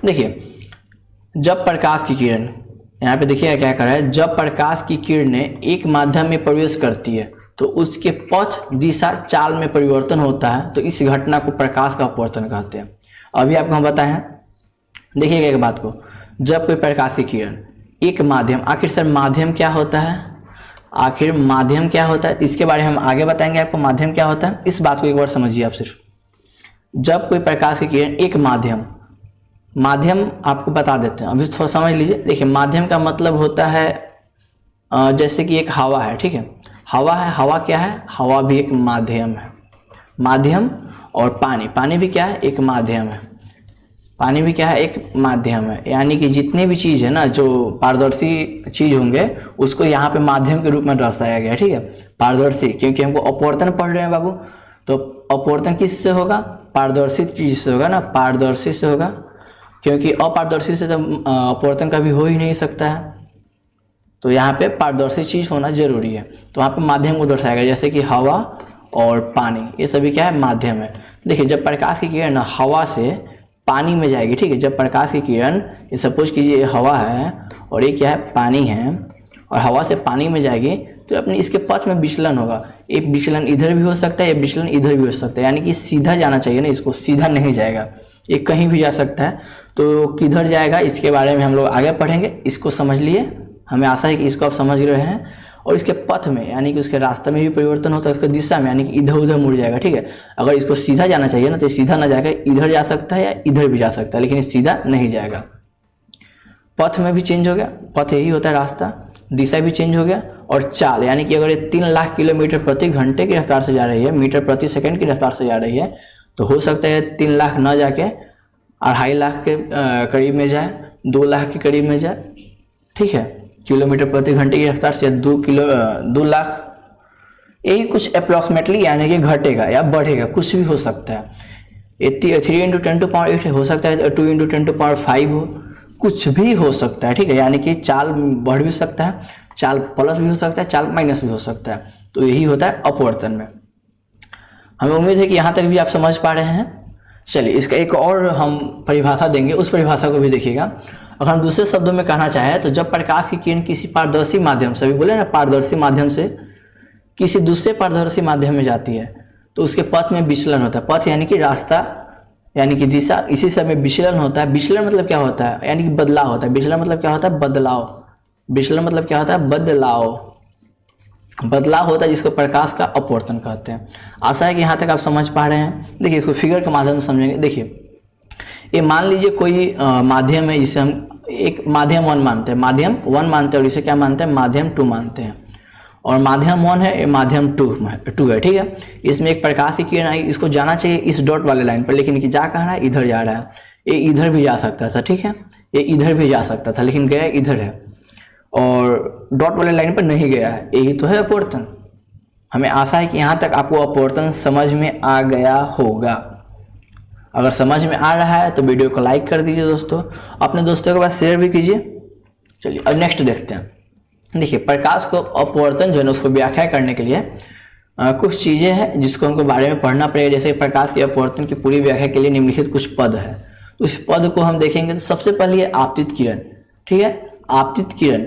देखिए, जब प्रकाश की किरण, यहाँ पे देखिए क्या कर रहा है, जब प्रकाश की किरणें एक माध्यम में प्रवेश करती है तो उसके पथ, दिशा, चाल में परिवर्तन होता है, तो इस घटना को प्रकाश का अपवर्तन कहते हैं। अभी आपको हम बताए हैं, देखिएगा एक बात को, जब कोई प्रकाश की किरण एक माध्यम, आखिर सर माध्यम क्या होता है, आखिर माध्यम क्या होता है, इसके बारे में हम आगे बताएंगे आपको माध्यम क्या होता है। इस बात को एक बार समझिए आप सिर्फ, जब कोई प्रकाश की किरण एक माध्यम, माध्यम आपको बता देते हैं, अभी थोड़ा समझ लीजिए। देखिए, माध्यम का मतलब होता है जैसे कि एक हवा है, ठीक है, हवा है, हवा क्या है, हवा भी एक माध्यम है, माध्यम। और पानी, पानी भी क्या है, एक माध्यम है, पानी भी क्या है, एक माध्यम है। यानी कि जितने भी चीज़ है ना, जो पारदर्शी चीज़ होंगे उसको यहाँ पे माध्यम के रूप में दर्शाया गया है, ठीक है, पारदर्शी, क्योंकि हमको अपवर्तन पढ़ रहे हैं बाबू, तो अपवर्तन किससे होगा, पारदर्शी चीज से होगा ना, पारदर्शी से होगा, क्योंकि अपारदर्शी से तो अपवर्तन कभी हो ही नहीं सकता है, तो यहाँ पे पारदर्शी चीज होना जरूरी है। तो वहाँ पे माध्यम को दर्शाएगा, जैसे कि हवा और पानी, ये सभी क्या है, माध्यम है। देखिए, जब प्रकाश की किरण हवा से पानी में जाएगी, ठीक है, जब प्रकाश की किरण, ये सपोज कीजिए हवा है और ये क्या है, पानी है, और हवा से पानी में जाएगी तो अपने इसके पथ में विचलन होगा, एक विचलन इधर भी हो सकता है, एक विचलन इधर भी हो सकता है, यानी कि सीधा जाना चाहिए ना, इसको सीधा नहीं जाएगा, ये कहीं भी जा सकता है। तो किधर जाएगा इसके बारे में हम लोग आगे पढ़ेंगे, इसको समझ लिए, हमें आशा है कि इसको आप समझ रहे हैं। और इसके पथ में यानी कि उसके रास्ते में भी परिवर्तन होता है, उसके दिशा में यानी कि इधर उधर मुड़ जाएगा, ठीक है। अगर इसको सीधा जाना चाहिए ना तो सीधा ना जाकर इधर जा सकता है या इधर भी जा सकता है, लेकिन सीधा नहीं जाएगा। पथ में भी चेंज हो गया, पथ यही होता है रास्ता, दिशा भी चेंज हो गया। और चाल यानी कि अगर ये 3 लाख किलोमीटर प्रति घंटे की रफ्तार से जा रही है, मीटर प्रति सेकंड की रफ्तार से जा रही है, तो हो सकता है 3 लाख न जाके 2.5 लाख के करीब में जाए, 2 लाख के करीब में जाए, ठीक है, किलोमीटर प्रति घंटे की रफ्तार से 2 लाख, यही कुछ अप्रोक्सीमेटली, यानी कि घटेगा या बढ़ेगा, कुछ भी हो सकता है। 3 × 10⁸ हो सकता है, 2 × 10⁵ हो, कुछ भी हो सकता है, ठीक है। यानी कि चाल बढ़ भी सकता है, चाल प्लस भी हो सकता है, चाल माइनस भी हो सकता है। तो यही होता है अपवर्तन में। हमें उम्मीद है कि यहाँ तक भी आप समझ पा रहे हैं। चलिए, इसका एक और हम परिभाषा देंगे, उस परिभाषा को भी देखिएगा। अगर हम दूसरे शब्दों में कहना चाहें तो जब प्रकाश की किरण किसी पारदर्शी माध्यम से, अभी बोले ना पारदर्शी माध्यम से किसी दूसरे पारदर्शी माध्यम में जाती है तो उसके पथ में विचलन होता है। पथ यानी कि रास्ता, यानी कि दिशा, इसी समय विचलन होता है। विचलन मतलब क्या होता है, यानी कि बदलाव होता है। विचलन मतलब क्या होता है, बदलाव। विचलन मतलब क्या होता है, बदलाव, बदलाव होता है, जिसको प्रकाश का अपवर्तन कहते हैं। आशा है कि यहाँ तक आप समझ पा रहे हैं। देखिए, इसको फिगर के माध्यम से समझेंगे। देखिए, ये मान लीजिए कोई माध्यम है जिसे हम एक माध्यम 1 मानते हैं, माध्यम 1 मानते हैं, और इसे क्या मानते हैं, माध्यम 2 मानते हैं। और माध्यम 1 है, ये माध्यम 2 है, ठीक है। इसमें एक प्रकाश की किरण आई, इसको जाना चाहिए इस डॉट वाले लाइन पर, लेकिन जा कहाँ रहा है, इधर जा रहा है। ये इधर भी जा सकता था, ठीक है, ये इधर भी जा सकता था, लेकिन गया इधर है, और डॉट वाले लाइन पर नहीं गया है। यही तो है अपवर्तन। हमें आशा है कि यहाँ तक आपको अपवर्तन समझ में आ गया होगा। अगर समझ में आ रहा है तो वीडियो को लाइक कर दीजिए दोस्तों, अपने दोस्तों के पास शेयर भी कीजिए। चलिए, अब नेक्स्ट देखते हैं। देखिए, प्रकाश को अपवर्तन जो है उसको व्याख्या करने के लिए कुछ चीज़ें हैं जिसको हमको बारे में पढ़ना पड़ेगा। जैसे प्रकाश के अपवर्तन की पूरी व्याख्या के लिए निम्नलिखित कुछ पद है, तो इस पद को हम देखेंगे। तो सबसे पहले है आपतित किरण, ठीक है। आपतित किरण,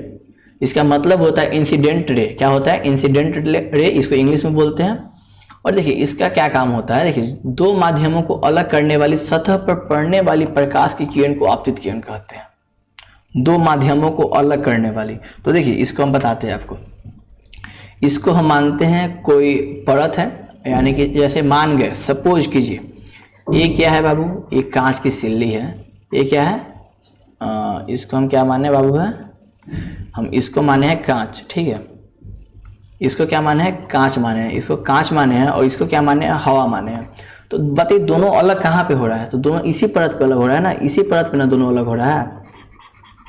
इसका मतलब होता है इंसिडेंट रे। क्या होता है, इंसिडेंट रे, इसको इंग्लिश में बोलते हैं। और देखिए, इसका क्या काम होता है, देखिए, 2 माध्यमों को अलग करने वाली सतह पर पड़ने वाली प्रकाश की किरण को आपतित किरण कहते हैं। 2 माध्यमों को अलग करने वाली। तो देखिए, इसको हम बताते हैं आपको। इसको हम मानते हैं कोई परत है, यानी कि जैसे मान गए, सपोज कीजिए ये क्या है बाबू, ये कांच की सिल्ली है। ये क्या है, इसको हम क्या माने बाबू है, हम इसको माने हैं कांच, ठीक है। इसको क्या माने हैं, कांच माने हैं, इसको कांच माने हैं, और इसको क्या माने हैं, हवा माने हैं। तो बताइए दोनों अलग कहाँ पे हो रहा है, तो दोनों इसी परत पे अलग हो रहा है ना, इसी परत पे ना दोनों अलग हो रहा है।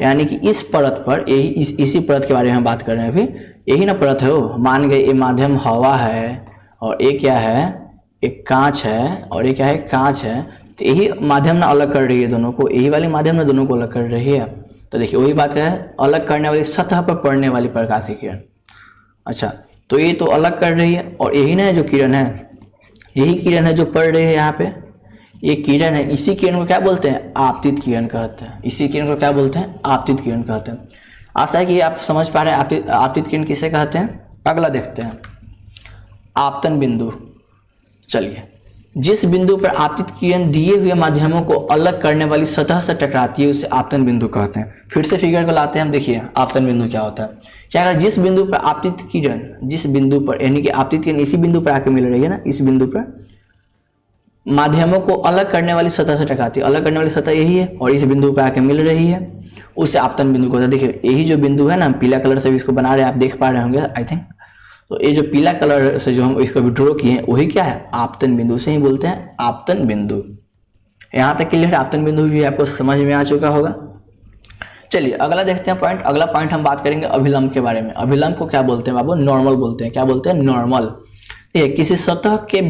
यानी कि इस परत पर, यही इसी परत के बारे में हम बात कर रहे हैं अभी, यही ना परत है वो। मान गए ये माध्यम हवा है, और ये क्या है, एक कांच है, और ये क्या है, कांच है। तो यही माध्यम ना अलग कर रही है दोनों को, यही वाली माध्यम ना दोनों को अलग कर रही है। तो देखिए, वही बात है, अलग करने वाली सतह पर पड़ने वाली प्रकाश की किरण। अच्छा, तो ये तो अलग कर रही है, और यही ना है जो किरण है, यही किरण है जो पड़ रही है यहाँ पे, ये किरण है, इसी किरण को क्या बोलते हैं? आपतित किरण कहते हैं। इसी किरण को क्या बोलते हैं? आपतित किरण कहते हैं। आशा है कि आप समझ पा रहे हैं आपतित किरण किसे कहते हैं। अगला देखते हैं, आपतन बिंदु। चलिए, जिस बिंदु पर आपतित किरण दिए हुए माध्यमों को अलग करने वाली सतह से टकराती है उसे आपतन बिंदु कहते हैं। फिर से फिगर को लाते हैं हम, देखिए आपतन बिंदु क्या होता है। क्या अगर जिस बिंदु पर आपतित किरण, जिस बिंदु पर, यानी कि आपतित किरण इसी बिंदु पर आके मिल रही है ना, इस बिंदु पर माध्यमों को अलग करने वाली सतह से टकराती है, अलग करने वाली सतह यही है, और इस बिंदु पर आके मिल रही है, उससे आपतन बिंदु कहते हैं। देखिए यही जो बिंदु है ना, पीला कलर से भी इसको बना रहे हैं, आप देख पा रहे होंगे आई थिंक। तो ये जो पीला कलर से जो हम इसको भी ड्रॉ किए हैं वही क्या है? आपतन बिंदु, से ही बोलते हैं आपतन बिंदु। यहाँ तक क्लियर है? आपतन बिंदु भी आपको समझ में आ चुका होगा। चलिए अगला देखते हैं पॉइंट। अगला पॉइंट हम बात करेंगे अभिलंब के बारे में। अभिलंब को क्या बोलते हैं बाबू? नॉर्मल बोलते हैं। क्या बोलते हैं? नॉर्मल। ये किसी सतह के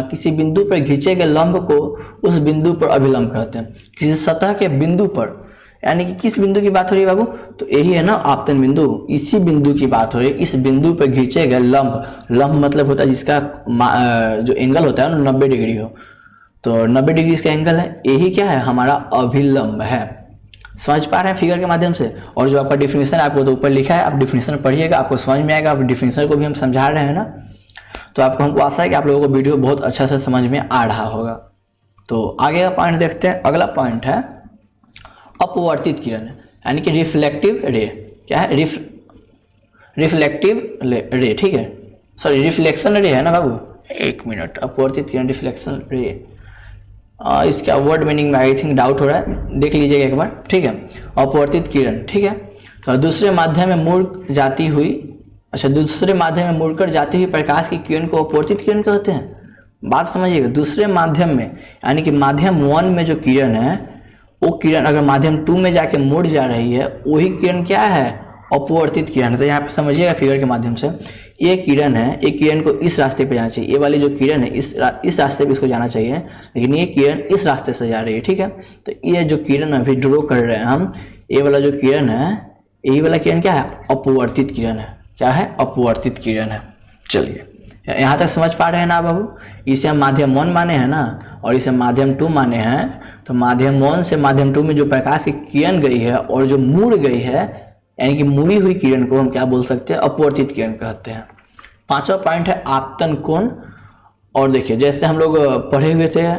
किसी बिंदु पर खींचे गए लंब को उस बिंदु पर अभिलंब कहते हैं। किसी सतह के बिंदु पर, यानी कि किस बिंदु की बात हो रही है बाबू? तो यही है ना आपतन बिंदु, इसी बिंदु की बात हो रही है। इस बिंदु पर खींचे गए लंब, लंब मतलब होता है जिसका जो एंगल होता है ना 90 डिग्री हो, तो 90 डिग्री इसका एंगल है, यही क्या है? हमारा अभिलंब है। समझ पा रहे हैं फिगर के माध्यम से। और जो आपका डिफिनेशन आपको तो ऊपर लिखा है, आप डिफिनेशन पढ़िएगा, आपको समझ में आएगा। आप डिफिनेशन को भी हम समझा रहे हैं ना, तो आपको हमको आशा है कि आप लोगों को वीडियो बहुत अच्छा से समझ में आ रहा होगा। तो आगे का पॉइंट देखते हैं। अगला पॉइंट है अपवर्तित किरण, यानी कि रिफ्लेक्टिव रे। क्या है? रिफ्लेक्टिव रे, ठीक है, सॉरी रिफ्लेक्शन रे है ना बाबू, एक मिनट। अपवर्तित किरण, रिफ्लेक्शन रे, इसका वर्ड मीनिंग में आई थिंक डाउट हो रहा है, देख लीजिएगा एक बार, ठीक है। अपवर्तित किरण, ठीक है, तो दूसरे माध्यम में मुड़ जाती हुई, अच्छा, दूसरे माध्यम में मुड़कर जाती हुई प्रकाश की किरण को अपवर्तित किरण कहते हैं। बात समझिएगा, दूसरे माध्यम में, यानी कि माध्यम 1 में जो किरण है वो किरण अगर माध्यम 2 में जाके मुड़ जा रही है, वही किरण क्या है? अपवर्तित किरण। तो यहाँ पे समझिएगा फिगर के माध्यम से, ये किरण है, ये किरण को इस रास्ते पे जाना चाहिए। ये वाली जो किरण है इस रास्ते पे इसको जाना चाहिए, लेकिन ये किरण इस रास्ते से जा रही है, ठीक है। तो ये जो किरण अभी ड्रॉ कर रहे हैं हम, ये वाला जो किरण है, यही वाला किरण क्या है? अपवर्तित किरण है। क्या है? अपवर्तित किरण है। चलिए यहाँ तक समझ पा रहे हैं ना बाबू? इसे हम माध्यम 1 माने हैं ना, और इसे माध्यम 2 माने हैं। तो माध्यम 1 से माध्यम 2 में जो प्रकाश की किरण गई है और जो मुड़ गई है, यानी कि मुड़ी हुई किरण को हम क्या बोल सकते हैं? अपवर्तित किरण कहते हैं। 5वां पॉइंट है आपतन कोण। और देखिए जैसे हम लोग पढ़े हुए थे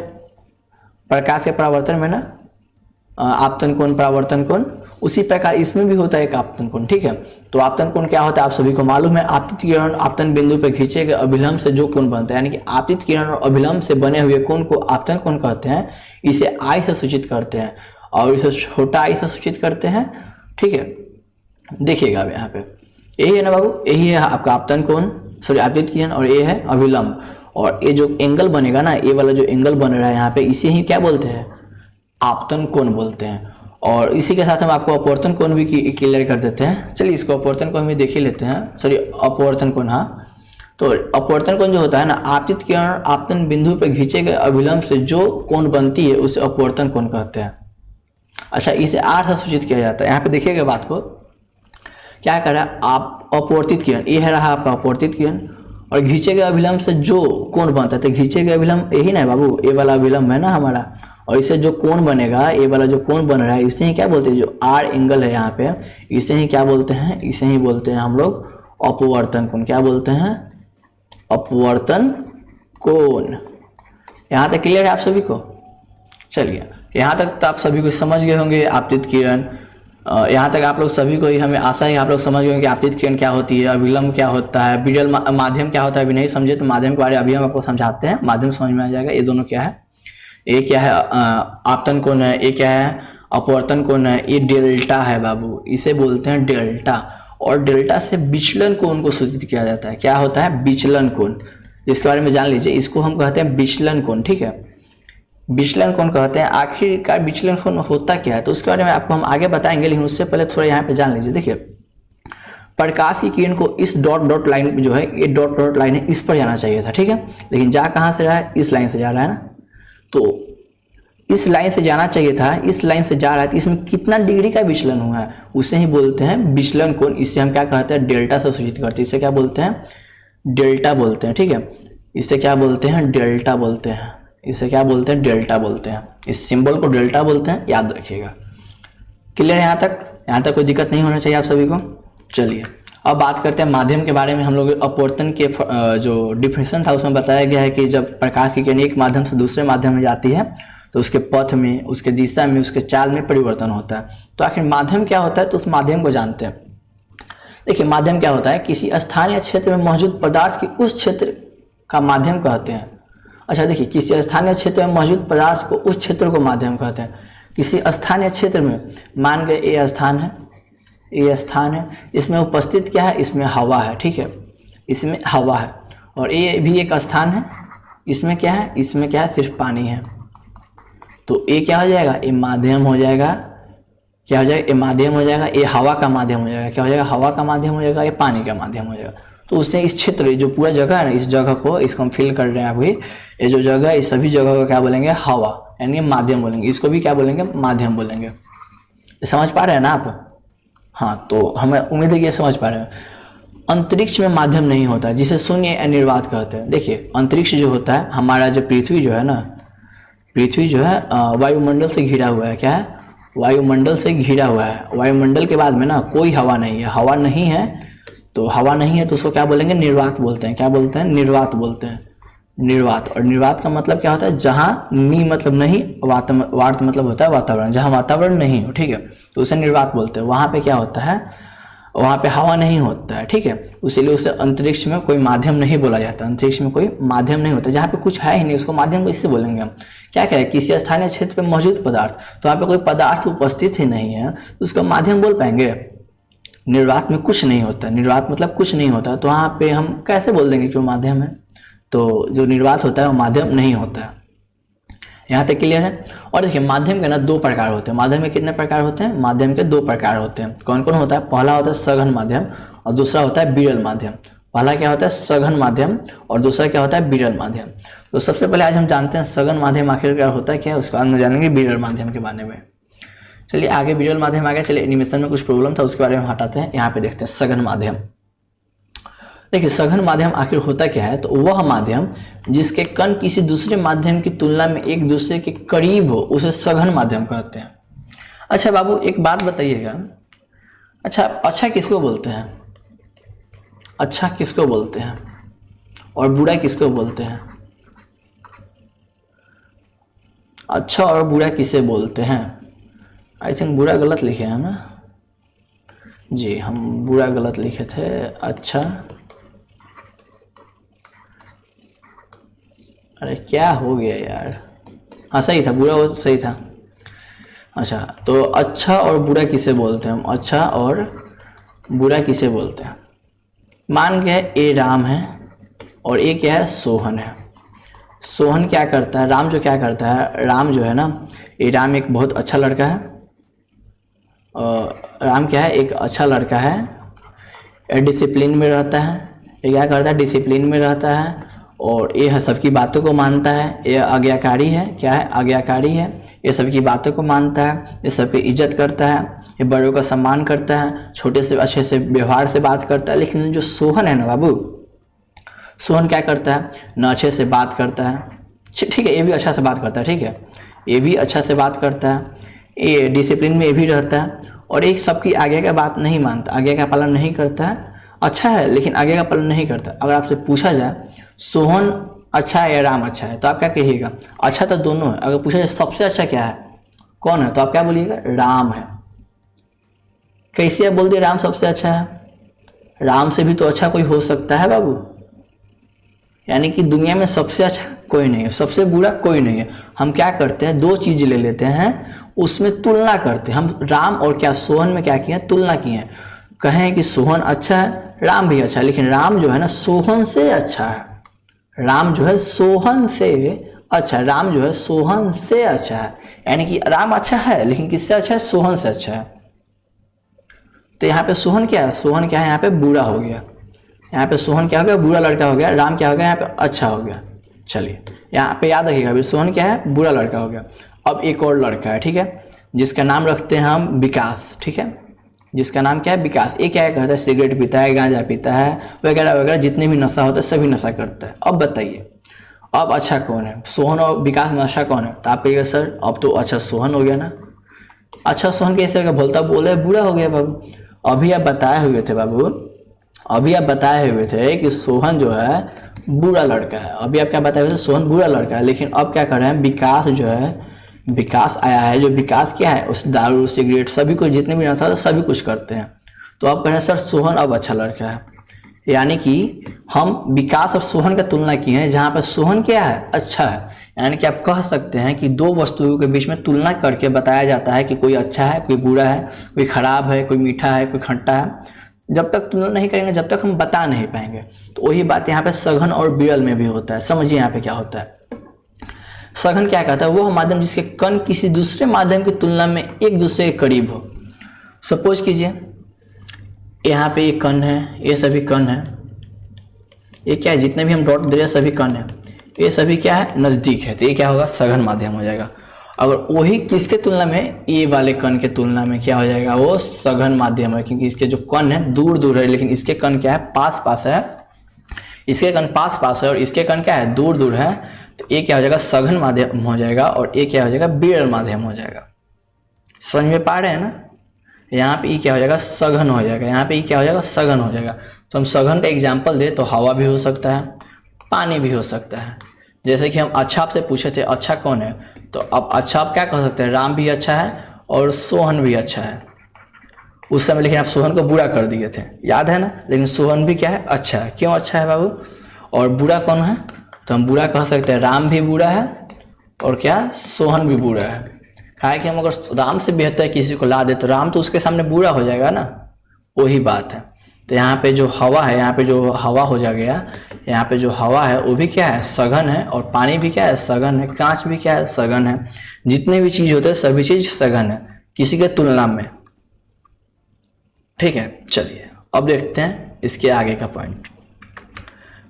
प्रकाश के परावर्तन में ना, आपतन कोण, परावर्तन कोण, उसी प्रकार इसमें भी होता है एक आपतन कोण, ठीक है। तो आपतन कोण क्या होता है आप सभी को मालूम है। आपतित किरण आपतन बिंदु पर खींचे गए अभिलंब से जो कोण बनता है, यानी कि आपतित किरण और अभिलंब से बने हुए कोण को आपतन कोण कहते हैं। इसे आई से सूचित करते हैं और इसे छोटा आई से सूचित करते हैं, ठीक है। देखिएगा अब यहाँ पे यही है ना बाबू, यही है आपका आपतन कोण, सॉरी आपतित किरण, और ये है अभिलंब। और ये जो एंगल बनेगा ना, ये वाला जो एंगल बन रहा है यहाँ पे, इसे ही क्या बोलते हैं? आपतन कोण बोलते हैं। और इसी के साथ हम आपको अपवर्तन कोण भी क्लियर कर देते हैं। चलिए इसको अपवर्तन कोण भी देख ही लेते हैं, सॉरी अपवर्तन कोण, हाँ। तो अपवर्तन कोण जो होता है ना, आपतित किरण आपतन बिंदु पर खींचे गए अभिलंब से जो कोण बनती है उसे अपवर्तन कोण कहते हैं। अच्छा, इसे आर से सूचित किया जाता है। यहाँ पे देखिएगा बात को, क्या करा आप अपवर्तित किरण, ये है रहा आपका अपवर्तित किरण, और खींचे गए अभिलंब से जो कोण बनता है, तो खींचे गए अभिलंब यही ना बाबू, ये वाला अभिलंब है ना हमारा, और इससे जो कोण बनेगा, ये वाला जो कोण बन रहा है, इसे ही क्या बोलते हैं? जो आर एंगल है यहाँ पे, इसे ही क्या बोलते हैं? इसे ही बोलते हैं हम लोग अपवर्तन कोण। क्या बोलते हैं? अपवर्तन कोण। यहाँ तक क्लियर है आप सभी को? चलिए यहाँ तक तो आप सभी को समझ गए होंगे आपतित किरण। यहाँ तक आप लोग सभी को ही, हमें आशा है आप लोग समझ गए कि आपतित किरण क्या होती है, अभिलंब क्या होता है, विरल माध्यम क्या होता है। अभी नहीं समझे तो माध्यम के बारे में अभी हम आपको समझाते हैं, माध्यम समझ में आ जाएगा। ये दोनों क्या है? ये क्या है? आपतन कोण है। ये क्या है? अपवर्तन कोण है। ये डेल्टा है बाबू, इसे बोलते हैं डेल्टा। और डेल्टा से विचलन कोण को सूचित किया जाता है। क्या होता है? विचलन कोण। इसके बारे में जान लीजिए, इसको हम कहते हैं विचलन कोण, ठीक है। विचलन कोण कहते हैं। आखिरकार विचलन कोण होता क्या है तो उसके बारे में आपको हम आगे बताएंगे, लेकिन उससे पहले थोड़ा यहाँ पे जान लीजिए। देखिए प्रकाश की किरण को इस डॉट डॉट लाइन जो है, ये डॉट डॉट लाइन है, इस पर जाना चाहिए था, ठीक है। लेकिन जा कहाँ से रहा है? इस लाइन से जा रहा है ना। तो इस लाइन से जाना चाहिए था, इस लाइन से जा रहा है, तो इसमें कितना डिग्री का विचलन हुआ है उसे ही बोलते हैं विचलन कोण। इससे हम क्या कहते हैं? डेल्टा से सूचित करते हैं। इसे क्या बोलते हैं? डेल्टा बोलते हैं, ठीक है। इसे क्या बोलते हैं? डेल्टा बोलते हैं। इसे क्या बोलते हैं, डेल्टा बोलते हैं। इस सिंबल को डेल्टा बोलते हैं, याद रखिएगा। क्लियर है यहाँ तक? यहाँ तक कोई दिक्कत नहीं होना चाहिए आप सभी को। चलिए अब बात करते हैं माध्यम के बारे में। हम लोग अपवर्तन के जो डिफिनेशन था उसमें बताया गया है कि जब प्रकाश की किरण एक माध्यम से दूसरे माध्यम में जाती है तो उसके पथ में, उसके दिशा में, उसके चाल में परिवर्तन होता है। तो आखिर माध्यम क्या होता है, तो उस माध्यम को जानते हैं। देखिए माध्यम क्या होता है, किसी स्थान या क्षेत्र में मौजूद पदार्थ की उस क्षेत्र का माध्यम कहते हैं। अच्छा देखिए, किसी स्थानीय क्षेत्र में मौजूद पदार्थ को उस क्षेत्र को माध्यम कहते हैं। किसी स्थानीय क्षेत्र में मान गए ये स्थान है, ये स्थान है, इसमें उपस्थित क्या है, इसमें हवा है, ठीक है, इसमें हवा है। और ये भी एक स्थान है, इसमें क्या है, इसमें क्या है, सिर्फ पानी है। तो ये क्या हो जाएगा, ये माध्यम हो जाएगा। क्या हो जाएगा, ये माध्यम हो जाएगा, ये हवा का माध्यम हो जाएगा। क्या हो जाएगा, हवा का माध्यम हो जाएगा, ये पानी का माध्यम हो जाएगा। तो उससे इस क्षेत्र, जो पूरा जगह है ना, इस जगह को, इसको हम फिल कर रहे हैं अभी, ये जो जगह है, इस सभी जगह को क्या बोलेंगे, हवा, यानी माध्यम बोलेंगे। इसको भी क्या बोलेंगे, माध्यम बोलेंगे। समझ पा रहे हैं ना आप? हाँ, तो हमें उम्मीद है कि ये समझ पा रहे हैं। अंतरिक्ष में माध्यम नहीं होता, जिसे शून्य या निर्वात कहते हैं। देखिए अंतरिक्ष जो होता है, हमारा जो पृथ्वी जो है ना, पृथ्वी जो है वायुमंडल से घिरा हुआ है। क्या है, वायुमंडल से घिरा हुआ है। वायुमंडल के बाद में ना कोई हवा नहीं है, हवा नहीं है। तो हवा नहीं है तो उसको क्या बोलेंगे, निर्वात बोलते हैं। क्या बोलते हैं, निर्वात बोलते हैं, निर्वात। और निर्वात का मतलब क्या होता है, जहाँ नी मतलब नहीं, वात मतलब होता है वातावरण, जहाँ वातावरण नहीं हो, ठीक है, तो उसे निर्वात बोलते हैं। वहाँ पे क्या होता है, वहाँ पे हवा नहीं होता है, ठीक है, इसीलिए उसे अंतरिक्ष में कोई माध्यम नहीं बोला जाता। अंतरिक्ष में कोई माध्यम नहीं होता, जहाँ पे कुछ है ही नहीं उसको माध्यम को इससे बोलेंगे हम। क्या कहें, किसी स्थानीय क्षेत्र में मौजूद पदार्थ, तो वहाँ पे कोई पदार्थ उपस्थित ही नहीं है तो उसका माध्यम बोल पाएंगे। निर्वात में कुछ नहीं होता, निर्वात मतलब कुछ नहीं होता, तो वहाँ पे हम कैसे बोल देंगे कि वो माध्यम है। तो जो निर्वात होता है वो माध्यम नहीं होता है। यहाँ तक क्लियर है? और देखिए माध्यम के ना दो प्रकार होते हैं। माध्यम के कितने प्रकार होते हैं, माध्यम के दो प्रकार होते हैं। कौन कौन होता है, पहला होता है सघन माध्यम और दूसरा होता है विरल माध्यम। पहला क्या होता है, सघन माध्यम, और दूसरा क्या होता है, विरल माध्यम। तो सबसे पहले आज हम जानते हैं सघन माध्यम आखिरकार होता है क्या है, उसके बाद में जानेंगे विरल माध्यम के बारे में। चलिए आगे विरल माध्यम आ गया। चलिए एनिमेशन में कुछ प्रॉब्लम था, उसके बारे में हटाते हैं। यहाँ पे देखते हैं सघन माध्यम। देखिए सघन माध्यम आखिर होता क्या है, तो वह माध्यम जिसके कण किसी दूसरे माध्यम की तुलना में एक दूसरे के करीब हो उसे सघन माध्यम कहते हैं। अच्छा बाबू एक बात बताइएगा, अच्छा किसको बोलते हैं, अच्छा किसको बोलते हैं और बुरा किसको बोलते हैं? अच्छा और बुरा किसे बोलते हैं? आई थिंक बुरा गलत लिखे हैं ना जी, हम बुरा गलत लिखे थे। अच्छा, अरे क्या हो गया यार, हाँ सही था, बुरा वो सही था। अच्छा तो अच्छा और बुरा किसे बोलते हैं हम, अच्छा और बुरा किसे बोलते हैं? मान गए ए राम है और ए क्या है, सोहन है। सोहन क्या करता है, राम जो क्या करता है, राम जो है ना, ये राम एक बहुत अच्छा लड़का है। राम क्या है, एक अच्छा लड़का है, डिसिप्लिन में रहता है। ये क्या करता है, डिसिप्लिन में रहता है और ये सबकी बातों को मानता है। ये आज्ञाकारी है, क्या है, आज्ञाकारी है। ये सबकी बातों को मानता है, ये सबकी इज्जत करता है, ये बड़ों का सम्मान करता है, छोटे से अच्छे से व्यवहार से बात करता है। लेकिन जो सोहन है ना बाबू, सोहन क्या करता है, न अच्छे से बात करता है। ठीक है, ये भी अच्छा से बात करता है, ठीक है, ये भी अच्छा से बात करता है, ये डिसिप्लिन में ये भी रहता है और एक सबकी आगे का बात नहीं मानता, आगे का पालन नहीं करता है। अच्छा है लेकिन आगे का पालन नहीं करता। अगर आपसे पूछा जाए सोहन अच्छा है या राम अच्छा है, तो आप क्या कहिएगा? अच्छा तो दोनों है। अगर पूछा जाए सबसे अच्छा क्या है, कौन है, तो आप क्या बोलिएगा? राम है। कैसे आप बोल दिए राम सबसे अच्छा है? राम से भी तो अच्छा कोई हो सकता है बाबू। यानी कि दुनिया में सबसे अच्छा कोई नहीं है, सबसे बुरा कोई नहीं है। हम क्या करते हैं, दो चीज ले लेते हैं, उसमें तुलना करते हैं। हम राम और क्या सोहन में क्या किए हैं, तुलना किए हैं। कहें कि सोहन अच्छा है, राम भी अच्छा है, लेकिन राम जो है ना सोहन से अच्छा है। राम जो है सोहन से अच्छा है, राम जो है सोहन से अच्छा है। यानी कि राम अच्छा है लेकिन किससे अच्छा है, सोहन से अच्छा है। तो यहाँ पे सोहन क्या है, सोहन क्या है, यहाँ पे बुरा हो गया। यहाँ पे सोहन क्या हो गया, बुरा लड़का हो गया। राम क्या हो गया, यहाँ पे अच्छा हो गया। चलिए यहाँ पे याद रखिएगा, अभी सोहन क्या है, बुरा लड़का हो गया। अब एक और लड़का है, ठीक है, जिसका नाम रखते हैं हम विकास, ठीक है, जिसका नाम क्या है, विकास। ये क्या करता है, सिगरेट पीता है, गांजा पीता है, वगैरह वगैरह, जितने भी नशा होता है सभी नशा करता है। अब बताइए, अब अच्छा कौन है, सोहन और विकास में अच्छा कौन है? तो आप कहिएगा सर अब तो अच्छा सोहन हो गया ना। अच्छा सोहन कैसे हो गया? बोलता बोले बुरा हो गया बाबू। अभी आप बताए हुए थे बाबू, अभी आप बताए हुए थे कि सोहन जो है बुरा लड़का है। अभी आप क्या बताए हुए थे? सोहन बुरा लड़का है। लेकिन अब क्या कर रहे हैं, विकास जो है, विकास आया है, जो विकास क्या है, उस दारू सिगरेट सभी कुछ जितने भी नशा सभी कुछ करते हैं। तो आप कह रहे हैं सर सोहन अब अच्छा लड़का है। यानी कि हम विकास और सोहन का तुलना किए हैं, जहाँ पर सोहन क्या है, अच्छा है। यानी कि आप कह सकते हैं कि दो वस्तुओं के बीच में तुलना करके बताया जाता है कि कोई अच्छा है, कोई बुरा है, कोई खराब है, कोई मीठा है, कोई खट्टा है। जब तक तुलना नहीं करेंगे, जब तक हम बता नहीं पाएंगे। तो वही बात यहाँ पे सघन और विरल में भी होता है। समझिए यहाँ पे क्या होता है। सघन क्या कहता है, वो माध्यम जिसके कण किसी दूसरे माध्यम की तुलना में एक दूसरे के करीब हो। सपोज कीजिए यहाँ पे एक कण है, ये सभी कण है, ये क्या है, जितने भी हम डॉट दे रहे हैं सभी कण है, ये सभी क्या है, नजदीक है। तो ये क्या होगा, सघन माध्यम हो जाएगा। अगर वही किसके तुलना में, ये वाले कण के तुलना में क्या हो जाएगा, वो सघन माध्यम है, क्योंकि इसके जो कण है दूर दूर है, लेकिन इसके कण क्या है, पास पास है। इसके कण पास पास है और इसके कण क्या है, दूर दूर है। तो ये क्या हो जाएगा, सघन माध्यम हो जाएगा, और ये क्या हो जाएगा, विरल माध्यम हो जाएगा। समझ में पा रहे हैं ना। यहाँ पे ये क्या हो जाएगा, सघन हो जाएगा। यहाँ पे ये क्या हो जाएगा, सघन हो जाएगा। तो हम सघन का एग्जाम्पल दे तो हवा भी हो सकता है, पानी भी हो सकता है। जैसे कि हम अच्छा आपसे पूछे थे अच्छा कौन है, तो अब अच्छा आप क्या कह सकते हैं, राम भी अच्छा है और सोहन भी अच्छा है। उस समय लेकिन आप सोहन को बुरा कर दिए थे, याद है ना। लेकिन सोहन भी क्या है, अच्छा है। क्यों अच्छा है बाबू? और बुरा कौन है? तो हम बुरा कह सकते हैं, राम भी बुरा है और क्या, सोहन भी बुरा है। कहा है कि हम अगर राम से बेहतर किसी को ला दे तो राम तो उसके सामने बुरा हो जाएगा ना, वही बात है। तो यहाँ पे जो हवा है, यहाँ पे जो हवा हो जा गया, यहाँ पे जो हवा है वो भी क्या है, सघन है। और पानी भी क्या है, सघन है। कांच भी क्या है, सघन है। जितने भी चीज होते हैं सभी चीज सघन है किसी के तुलना में। ठीक है, चलिए अब देखते हैं इसके आगे का पॉइंट।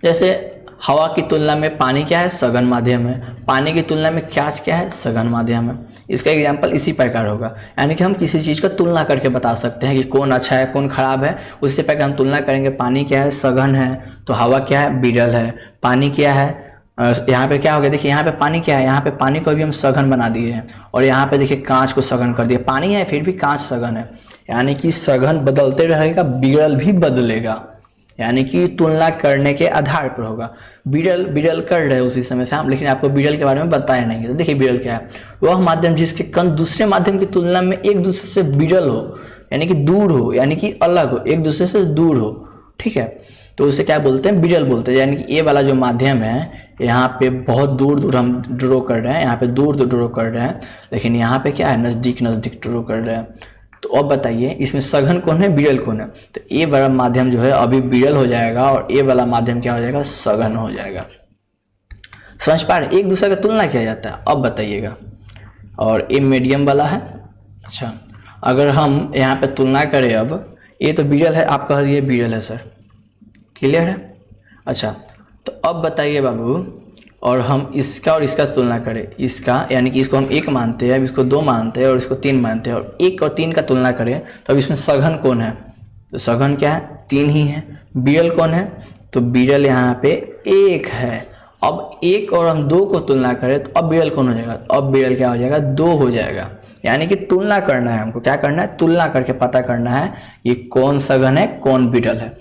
जैसे हवा की तुलना में पानी क्या है, सघन माध्यम है। पानी की तुलना में कांच क्या है, सघन माध्यम है। इसका एग्जाम्पल इसी प्रकार होगा। यानी कि हम किसी चीज़ का तुलना करके बता सकते हैं कि कौन अच्छा है कौन खराब है। उससे पहले हम तुलना करेंगे, पानी क्या है, सघन है, तो हवा क्या है, विरल है। पानी क्या है, यहाँ पे क्या हो गया, देखिए यहाँ पे पानी क्या है, यहाँ पे पानी को भी हम सघन बना दिए हैं, और यहाँ पे देखिए कांच को सघन कर दिया। पानी है फिर भी कांच सघन है। यानी कि सघन बदलते रहेगा, विरल भी बदलेगा। यानी कि तुलना करने के आधार पर होगा। विरल विरल कर रहे उसी समय से हम, लेकिन आपको विरल के बारे में बताया नहीं। तो देखिए विरल क्या है, वह माध्यम जिसके कण दूसरे माध्यम की तुलना में एक दूसरे से विरल हो, यानी कि दूर हो, यानी कि अलग हो, एक दूसरे से दूर हो। ठीक है, तो उसे क्या बोलते हैं, विरल बोलते हैं। यानी कि ये वाला जो माध्यम है, यहाँ पे बहुत दूर दूर हम ड्रॉ कर रहे हैं, यहाँ पे दूर दूर ड्रॉ कर रहे हैं, लेकिन यहाँ पे क्या है, नजदीक नजदीक ड्रॉ कर रहे हैं। तो अब बताइए इसमें सघन कौन है, विरल कौन है? तो ये वाला माध्यम जो है अभी विरल हो जाएगा, और ये वाला माध्यम क्या हो जाएगा, सघन हो जाएगा। समझ पा रहे, एक दूसरे का तुलना किया जाता है। अब बताइएगा, और ये मीडियम वाला है। अच्छा, अगर हम यहाँ पे तुलना करें, अब ये तो विरल है, आप कह दिए विरल है सर, क्लियर है। अच्छा, तो अब बताइए बाबू, और हम इसका और इसका तुलना करें, इसका यानी कि इसको हम 1 मानते हैं, अब इसको 2 मानते हैं, और इसको 3 मानते हैं, और 1 और 3 का तुलना करें तो अब इसमें सघन कौन है? तो सघन क्या है, 3 ही है। विरल कौन है? तो विरल यहाँ पे 1 है। अब 1 और हम 2 को तुलना करें तो अब विरल कौन हो जाएगा? अब विरल क्या हो जाएगा, 2 हो जाएगा। यानी कि तुलना करना है हमको, क्या करना है, तुलना करके पता करना है ये कौन सघन है कौन विरल है।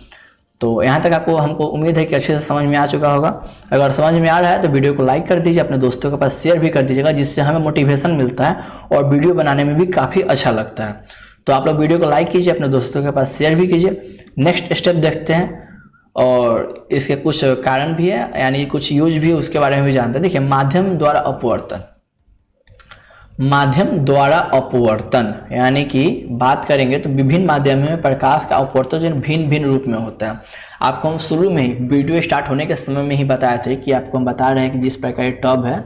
तो यहाँ तक आपको, हमको उम्मीद है कि अच्छे से समझ में आ चुका होगा। अगर समझ में आ रहा है तो वीडियो को लाइक कर दीजिए, अपने दोस्तों के पास शेयर भी कर दीजिएगा, जिससे हमें मोटिवेशन मिलता है और वीडियो बनाने में भी काफ़ी अच्छा लगता है। तो आप लोग वीडियो को लाइक कीजिए, अपने दोस्तों के पास शेयर भी कीजिए। नेक्स्ट स्टेप देखते हैं, और इसके कुछ कारण भी है, यानी कुछ यूज भी, उसके बारे में भी जानते हैं। देखिए, माध्यम द्वारा अपवर्तन। माध्यम द्वारा अपवर्तन यानी कि बात करेंगे तो विभिन्न माध्यमों में प्रकाश का अपवर्तन भिन्न भिन्न रूप में होता है। आपको हम शुरू में ही, वीडियो स्टार्ट होने के समय में ही बताए थे कि आपको हम बता रहे हैं कि जिस प्रकार ये टब है,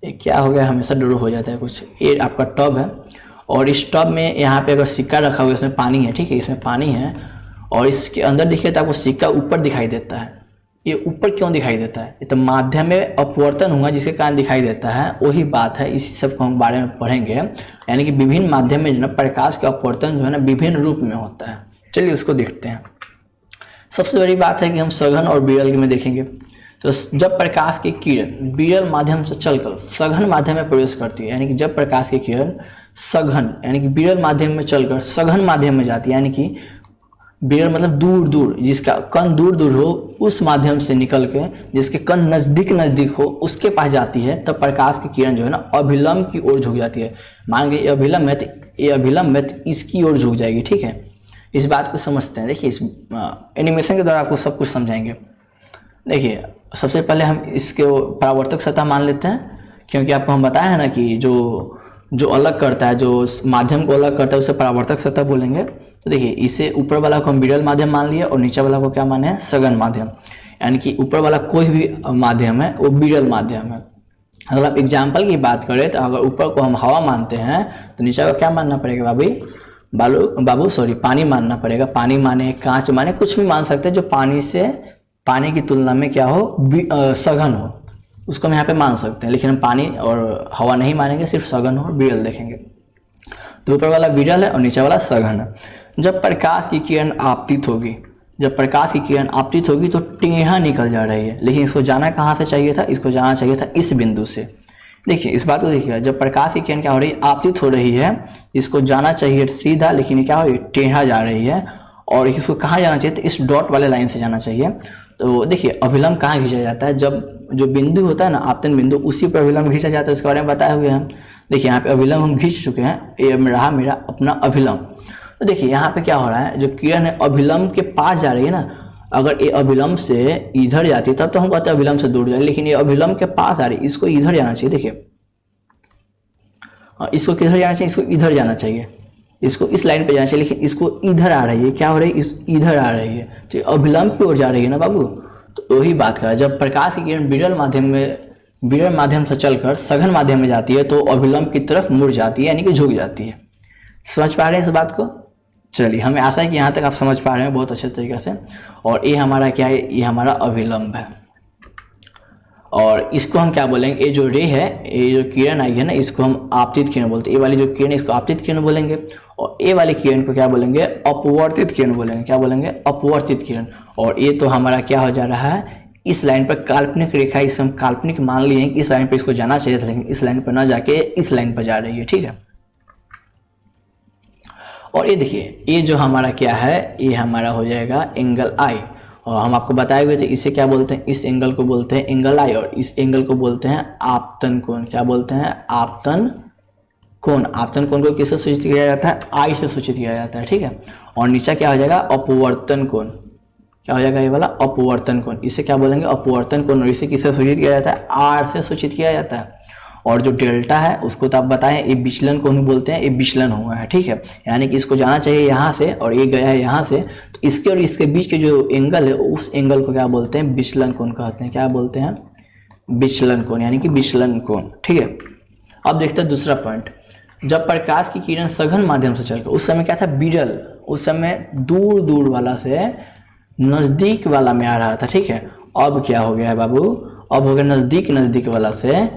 ये क्या हो गया, हमेशा ड्रो हो जाता है कुछ, ये आपका टब है, और इस टब में यहाँ पे अगर सिक्का रखा हुआ है, इसमें पानी है, ठीक है, इसमें पानी है, और इसके अंदर देखिए तो आपको सिक्का ऊपर दिखाई देता है। ये ऊपर क्यों दिखाई देता है? ये तो माध्यम में अपवर्तन हुआ जिसके कारण दिखाई देता है, वही बात है। इसी सब को हम बारे में पढ़ेंगे। यानी कि विभिन्न माध्यम में जो है प्रकाश का अपवर्तन जो है ना विभिन्न रूप में होता है। चलिए उसको देखते हैं। सबसे बड़ी बात है कि हम सघन और विरल में देखेंगे। तो जब प्रकाश की किरण विरल माध्यम से चलकर सघन माध्यम में प्रवेश करती है, यानी कि जब प्रकाश की किरण सघन यानी कि विरल माध्यम में चलकर सघन माध्यम में जाती है, यानी कि विरल मतलब दूर दूर, जिसका कण दूर दूर हो उस माध्यम से निकल के जिसके कण नजदीक नजदीक हो उसके पास जाती है, तब प्रकाश की किरण जो है ना अभिलंब की ओर झुक जाती है। मान लीजिए ये अभिलंब है तो ये अभिलंब है तो इसकी ओर झुक जाएगी। ठीक है, इस बात को समझते हैं। देखिए इस एनिमेशन के द्वारा आपको सब कुछ समझाएंगे। देखिए सबसे पहले हम इसके परावर्तक सतह मान लेते हैं, क्योंकि आपको हम बताया है ना कि जो अलग करता है, जो माध्यम को अलग करता है उसे परावर्तक सतह बोलेंगे। तो देखिए इसे ऊपर वाला को हम विरल माध्यम मान लिए और नीचे वाला को क्या माने हैं, सघन माध्यम, यानी कि ऊपर वाला कोई भी माध्यम है वो विरल माध्यम है। अगर आप एग्जाम्पल की बात करें तो अगर ऊपर को हम हवा मानते हैं तो नीचे को क्या मानना पड़ेगा पानी मानना पड़ेगा। पानी माने, कांच माने, कुछ भी मान सकते हैं जो पानी की तुलना में क्या हो, सघन हो, उसको हम यहाँ पे मान सकते हैं। लेकिन हम पानी और हवा नहीं मानेंगे, सिर्फ सघन और विरल देखेंगे। तो ऊपर वाला विरल है और नीचे वाला सघन है। जब प्रकाश की किरण आपतित होगी तो टेढ़ा निकल जा रही है, लेकिन इसको जाना कहाँ से चाहिए था, इसको जाना चाहिए था इस बिंदु से। देखिए इस बात को देखिएगा, जब प्रकाश की किरण क्या हो रही है, आपतित हो रही है, इसको जाना चाहिए सीधा, लेकिन ये क्या हो रही है, टेढ़ा जा रही है। और इसको कहाँ जाना चाहिए, तो इस डॉट वाले लाइन से जाना चाहिए। तो देखिए अभिलंब कहाँ खींचा जाता है, जब जो बिंदु होता है ना आपतन बिंदु, उसी पर अभिलंब खींचा जाता है, उसके बारे में बताए हुए हैं। देखिए यहाँ पे अभिलंब हम खींच चुके हैं, ये रहा मेरा अपना अभिलंब। तो देखिए यहाँ पे क्या हो रहा है, जो किरण है अभिलंब के पास जा रही है ना, अगर ये अभिलंब से इधर जाती तब तो हम कहते हैं अभिलंब से दूर जाए, लेकिन ये अभिलंब के पास आ रही है, इसको इधर जाना चाहिए। देखिए इसको किधर जाना चाहिए, इसको इधर जाना चाहिए, इसको इस लाइन पे जाना चाहिए, लेकिन इसको इधर आ रही है, क्या हो रही है, इधर आ रही है, तो अभिलंब की ओर जा रही है ना बाबू। तो वही बात कर, जब प्रकाश की किरण विरल माध्यम से चलकर सघन माध्यम में जाती है तो अभिलंब की तरफ मुड़ जाती है, यानी कि झुक जाती है। समझ पा रहे हैं इस बात को? चलिए, हमें आशा है कि यहाँ तक आप समझ पा रहे हैं बहुत अच्छे तरीके से। और ये हमारा क्या है, ये हमारा अभिलंब है। और इसको हम क्या बोलेंगे, ये जो रे है, ये जो किरण आई है ना, इसको हम आपतित किरण बोलते हैं। ये वाली जो किरण है इसको आपतित किरण बोलेंगे, और ये वाली किरण को क्या बोलेंगे, अपवर्तित किरण बोलेंगे। क्या बोलेंगे, अपवर्तित किरण। और ये तो हमारा क्या हो जा रहा है, इस लाइन पर काल्पनिक रेखा, इसे हम काल्पनिक मान लिए हैं कि इस लाइन पर इसको जाना चाहिए था, लेकिन इस लाइन पर ना जाके इस लाइन पर जा रही है। ठीक है, और ये देखिए ये जो हमारा क्या है, ये हमारा हो जाएगा एंगल आई। और हम आपको बताए हुए थे इसे क्या बोलते हैं, इस एंगल को बोलते हैं एंगल आई, और इस एंगल को बोलते हैं आपतन कोण। क्या बोलते हैं, आपतन कोण। आपतन कोण को किससे सूचित किया जाता है, आई से सूचित किया जाता है। ठीक है, और नीचे क्या हो जाएगा, अपवर्तन कोण। क्या हो जाएगा, ये वाला अपवर्तन कोण। इसे क्या बोलेंगे, अपवर्तन कोण। और इसे किससे सूचित किया जाता है, आर से सूचित किया जाता है। और जो डेल्टा है उसको तो आप बताएं, ये विचलन कोण बोलते हैं, ये विचलन हुआ है। ठीक है, यानी कि इसको जाना चाहिए यहाँ से और ये गया है यहाँ से, तो इसके और इसके बीच के जो एंगल है उस एंगल को क्या बोलते हैं, विचलन कोण कहते हैं। क्या बोलते हैं, विचलन कोण, यानी कि विचलन कोण। ठीक है, अब देखते हैं दूसरा पॉइंट। जब प्रकाश की किरण सघन माध्यम से चलकर, उस समय क्या था, विरल, उस समय दूर दूर वाला से नजदीक वाला में आ रहा था। ठीक है, अब क्या हो गया है बाबू, अब हो गया नजदीक वाला से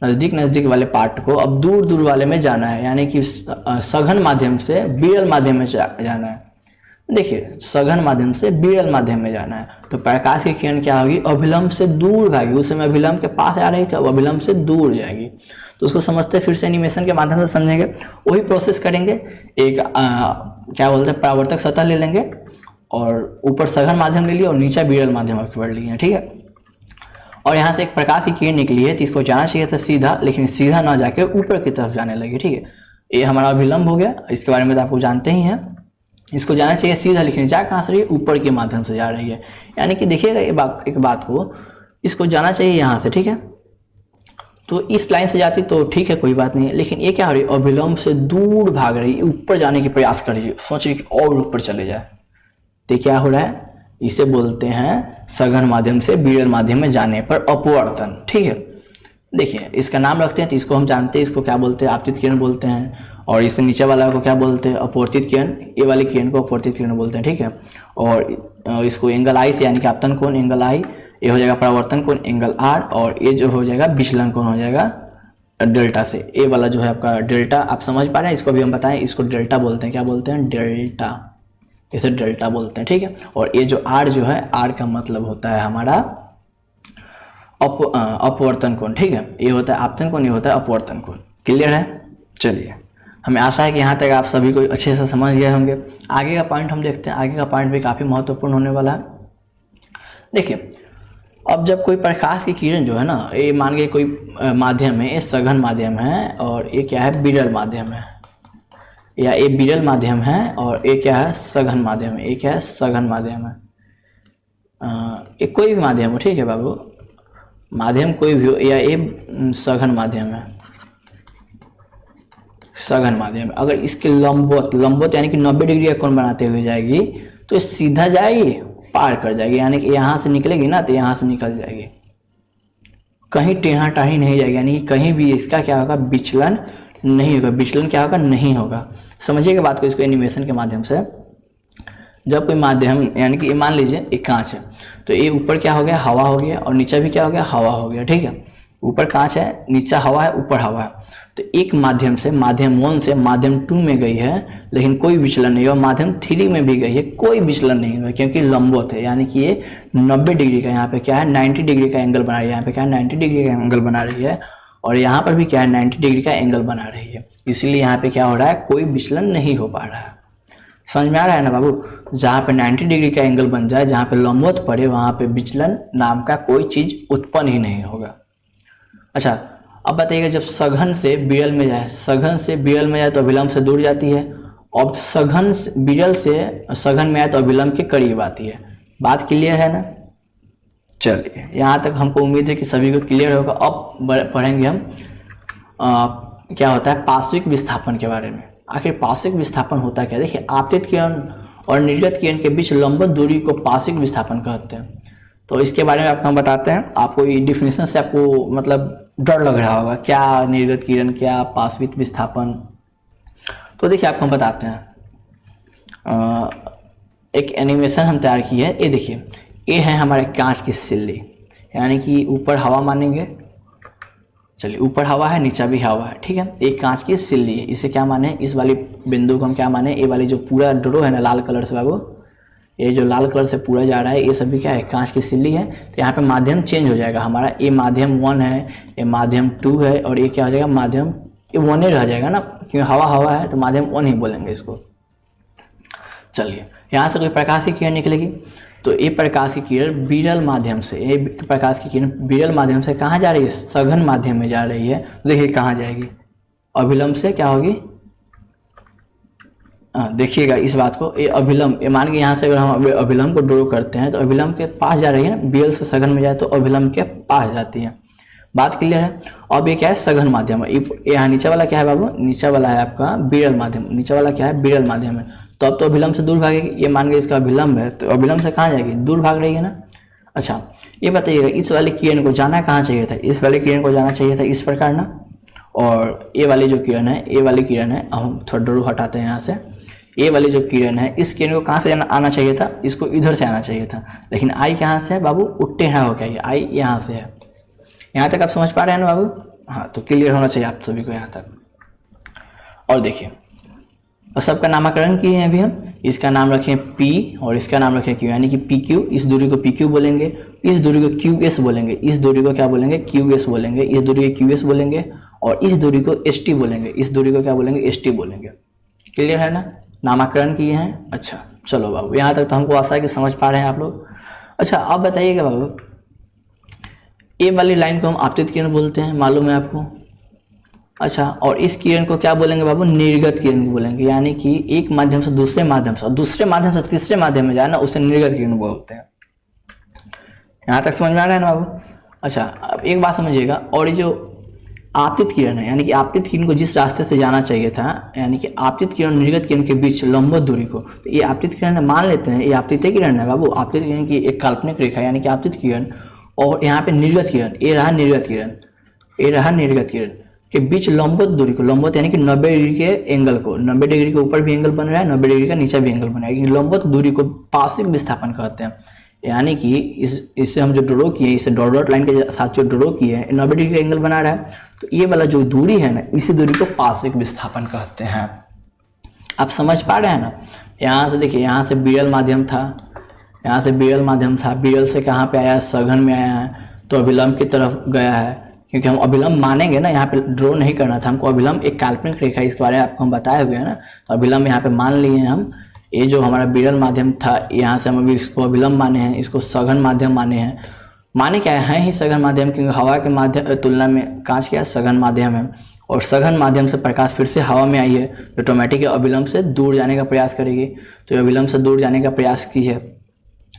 नजदीक वाले पार्ट को अब दूर दूर वाले में जाना है, यानी कि सघन माध्यम से विरल माध्यम में जाना है। देखिए सघन माध्यम से विरल माध्यम में जाना है, तो प्रकाश की किरण क्या होगी, अभिलंब से दूर भागी। उस समय अभिलंब के पास आ रही थी, अब अभिलंब से दूर जाएगी। तो उसको समझते फिर से एनिमेशन के माध्यम से समझेंगे, वही प्रोसेस करेंगे। एक क्या बोलते हैं, परावर्तक सतह ले लेंगे और ऊपर सघन माध्यम ले लिया और नीचे विरल माध्यम पढ़ लिए। ठीक है, और यहाँ से एक प्रकाश की किरण निकली है तो इसको जाना चाहिए था सीधा, लेकिन सीधा ना जाके ऊपर की तरफ जाने लगी। ठीक है, ये हमारा अभिलंब हो गया, इसके बारे में तो आपको जानते ही हैं। इसको जाना चाहिए सीधा, लेकिन जा कहाँ से रही है, ऊपर के माध्यम से जा रही है। यानी कि देखिएगा एक बात को, इसको जाना चाहिए यहाँ से। ठीक है, तो इस लाइन से जाती तो ठीक है, कोई बात नहीं है, लेकिन ये क्या हो रही है, अभिलंब से दूर भाग रही है, ऊपर जाने की प्रयास कर रही है, सोच रही है और ऊपर चले जाए। तो क्या हो रहा है, इसे बोलते हैं सघन माध्यम से विरल माध्यम में जाने पर अपवर्तन। ठीक है, देखिए इसका नाम रखते हैं, तो इसको हम जानते हैं, इसको क्या बोलते हैं, आपतित किरण बोलते हैं। और इससे नीचे वाला को क्या बोलते हैं, अपवर्तित किरण। ये वाली किरण को अपवर्तित किरण बोलते हैं। ठीक है, और इसको एंगल आई से, यानी कि आपतन कोण एंगल आई, ये हो जाएगा परावर्तन कोण एंगल आर, और ये जो हो जाएगा विचलन कोण हो जाएगा डेल्टा से। ये वाला जो है आपका डेल्टा, आप समझ पा रहे हैं, इसको भी हम बताएं, इसको डेल्टा बोलते हैं। क्या बोलते हैं, डेल्टा, इसे डेल्टा बोलते हैं। ठीक है, और ये जो आर जो है, आर का मतलब होता है हमारा अपवर्तन कोण, ठीक है। ये होता है आपतन कोण, ये होता है अपवर्तन कोण। क्लियर है? चलिए, हमें आशा है कि यहाँ तक आप सभी को अच्छे से समझ गए होंगे। आगे का पॉइंट हम देखते हैं। आगे का पॉइंट भी काफ़ी महत्वपूर्ण होने वाला है। देखिए, अब जब कोई प्रकाश की किरण जो है ना, ये मान के कोई माध्यम है, ये सघन माध्यम है और ये क्या है, विरल माध्यम है, या ये विरल माध्यम है और ये क्या है, सघन माध्यम है। ये क्या है, सघन माध्यम है। ये कोई भी माध्यम हो, ठीक है बाबू, माध्यम कोई भी हो, या ये सघन माध्यम है, सघन माध्यम। अगर इसके लंबवत यानी कि 90 डिग्री का कोण बनाते हुए जाएगी तो सीधा जाएगी, पार कर जाएगी, यानी कि यहाँ से निकलेगी ना तो यहाँ से निकल जाएगी, कहीं टेढ़ा टाढ़ी नहीं जाएगी, यानी कि कहीं भी इसका क्या होगा, विचलन नहीं होगा। विचलन क्या होगा, नहीं होगा। समझिएगा बात को, इसको एनिमेशन के माध्यम से। जब कोई माध्यम, यानी कि मान लीजिए एक कांच है, तो ये ऊपर क्या हो गया, हवा हो गया, और नीचे भी क्या हो गया, हवा हो गया, ठीक है। ऊपर कांच है, नीचे हवा है, ऊपर हवा है। तो एक माध्यम से, माध्यम 1 से माध्यम 2 में गई है, लेकिन कोई विचलन नहीं हुआ। माध्यम 3 में भी गई है, कोई विचलन नहीं हुआ, क्योंकि लंबवत है, यानी कि ये 90 डिग्री का, यहाँ पे क्या है, 90 डिग्री का एंगल बना रही है। यहाँ पे क्या है, 90 डिग्री का एंगल बना रही है, और यहाँ पर भी क्या है, 90 डिग्री का एंगल बना रही है। इसलिए यहाँ पे क्या हो रहा है, कोई विचलन नहीं हो पा रहा है। समझ में आ रहा है ना बाबू? जहाँ पे 90 डिग्री का एंगल बन जाए, जहाँ पे लंबवत पड़े, वहाँ पे विचलन नाम का कोई चीज उत्पन्न ही नहीं होगा। अच्छा, अब बताइएगा, जब सघन से विरल में जाए, सघन से विरल में जाए तो अभिलंब से दूर जाती है, और सघन विरल से सघन में आए तो अभिलंब के करीब आती है। बात क्लियर है ना? चलिए, यहाँ तक हमको उम्मीद है कि सभी को क्लियर होगा। अब पढ़ेंगे हम क्या होता है पार्श्विक विस्थापन के बारे में। आखिर पार्श्विक विस्थापन होता क्या? देखिए, आपतित किरण और निर्गत किरण के बीच लंबवत दूरी को पार्श्विक विस्थापन कहते हैं। तो इसके बारे में आपको हम बताते हैं। आपको ये डिफिनेशन से आपको मतलब डर लग रहा होगा, क्या निर्गत किरण, क्या पार्श्विक विस्थापन। तो देखिए, आपको हम बताते हैं। एक एनिमेशन हम तैयार की है। ये देखिए, ये है हमारे कांच की सिल्ली, यानी कि ऊपर हवा मानेंगे। चलिए, ऊपर हवा है, नीचा भी हवा है, ठीक है। एक कांच की सिल्ली है, इसे क्या माने, इस वाली बिंदु को हम क्या माने, ये वाली जो पूरा डोरो है ना लाल कलर से बाबू, ये जो लाल कलर से पूरा जा रहा है, ये सभी क्या है, कांच की सिल्ली है। तो यहाँ पे माध्यम चेंज हो जाएगा हमारा। ये माध्यम 1 है, ये माध्यम 2 है, और ये क्या हो जाएगा, माध्यम ये 1 ही रह जाएगा ना, क्योंकि हवा हवा है तो माध्यम 1 ही बोलेंगे इसको। चलिए, यहाँ से कोई प्रकाश की किरण निकलेगी, तो ये प्रकाश की किरण विरल माध्यम से, ये प्रकाश की किरण विरल माध्यम से कहाँ जा रही है, सघन माध्यम में जा रही है। देखिए कहाँ जाएगी, अभिलंब से क्या होगी, देखिएगा इस बात को, ये अभिलंब, ये मान के यहाँ से अगर हम अभिलंब को ड्रॉ करते हैं तो अभिलंब के पास जा रही है ना, विरल से सघन में जाए तो अभिलंब के पास जाती है। बात क्लियर है? अब ये क्या है, सघन माध्यम है। यहाँ नीचे वाला क्या है बाबू, नीचे वाला है आपका विरल माध्यम, नीचे वाला क्या है, विरल माध्यम है। तो अब तो अभिलंब से दूर भागेगी। ये मान के इसका अभिलंब है, तो अभिलंब से कहाँ जाएगी, दूर भाग रही है ना। अच्छा, ये बताइएगा, इस वाली किरण को जाना कहाँ चाहिए था, इस वाली किरण को जाना चाहिए था इस प्रकार ना, और ये वाली जो किरण है, ये वाली किरण है, हम थोड़ा डोर हटाते हैं यहाँ से, ये वाली जो किरण है, इस किरण को कहाँ से आना चाहिए था, इसको इधर से आना चाहिए था, लेकिन आई कहाँ से है बाबू, टेढ़ा हो गया, आई यहाँ से है। यहाँ तक आप समझ पा रहे हैं ना बाबू? हाँ, तो क्लियर होना चाहिए आप सभी को यहाँ तक। और देखिए, और सबका नामकरण किए हैं अभी हम। इसका नाम रखें P और इसका नाम रखें Q, यानी कि PQ, इस दूरी को PQ बोलेंगे, इस दूरी को QS बोलेंगे, इस दूरी को क्या बोलेंगे, QS बोलेंगे, इस दूरी को QS बोलेंगे, और इस दूरी को ST बोलेंगे, इस दूरी को क्या बोलेंगे, ST बोलेंगे। क्लियर है ना? नामकरण किए हैं। अच्छा, चलो बाबू, यहाँ तक तो हमको आशा है कि समझ पा रहे हैं आप लोग। अच्छा, अब बताइएगा बाबू, ये वाली लाइन को हम आपतित किरण बोलते हैं, मालूम है आपको? अच्छा, और इस किरण को क्या बोलेंगे बाबू, निर्गत किरण को बोलेंगे, यानी कि एक माध्यम से दूसरे माध्यम से, दूसरे माध्यम से तीसरे माध्यम में जाना, उसे निर्गत किरण बोलते हैं। यहाँ तक समझ में आ रहा है ना बाबू? अच्छा, अब एक बात समझिएगा, और ये जो आपतित किरण है, यानी कि आपतित किरण को जिस रास्ते से जाना चाहिए था, यानी कि आपतित किरण निर्गत किरण के बीच लंबवत दूरी को, तो ये आपतित किरण मान लेते हैं, ये आपतित किरण है बाबू। आपतित किरण की एक काल्पनिक रेखा, यानी कि आपतित किरण, और यहाँ पे निर्गत किरण, ये रहा निर्गत किरण, ये रहा निर्गत किरण के बीच लंबवत दूरी को, लंबवत यानी कि 90 डिग्री के एंगल को, 90 डिग्री के ऊपर भी एंगल बन रहा है, 90 डिग्री का नीचे भी एंगल बन रहा है, लंबवत दूरी को पार्श्विक विस्थापन कहते हैं। यानी कि इससे हम जो ड्रॉ किए, इसे डॉट डॉट लाइन के साथ जो ड्रॉ किए हैं, 90 डिग्री का एंगल बना रहा है, तो ये वाला जो दूरी है ना, इसी दूरी को पार्श्विक विस्थापन कहते हैं। आप समझ पा रहे हैं ना? यहाँ से देखिए, यहाँ से विरल माध्यम था, यहाँ से विरल माध्यम था, विरल से कहाँ पे आया, सघन में आया है, तो अभिलंब की तरफ गया है, क्योंकि हम अभिलंब मानेंगे ना, यहाँ पे ड्रॉ नहीं करना था हमको। अभिलंब एक काल्पनिक रेखा, इसके बारे में आपको हम बताए हुए हैं ना। तो अभिलंब यहाँ पे मान लिए हैं हम। ये जो हमारा विरल माध्यम था, यहाँ से हम अभी इसको अभिलंब माने हैं, इसको सघन माध्यम माने हैं। माने क्या है ही सघन माध्यम, क्योंकि हवा के माध्यम तुलना में कांच क्या सघन माध्यम है, और सघन माध्यम से प्रकाश फिर से हवा में आई है, तो ऑटोमेटिक अभिलंब से दूर जाने का प्रयास करेगी। तो अभिलंब से दूर जाने का प्रयास कीजिए,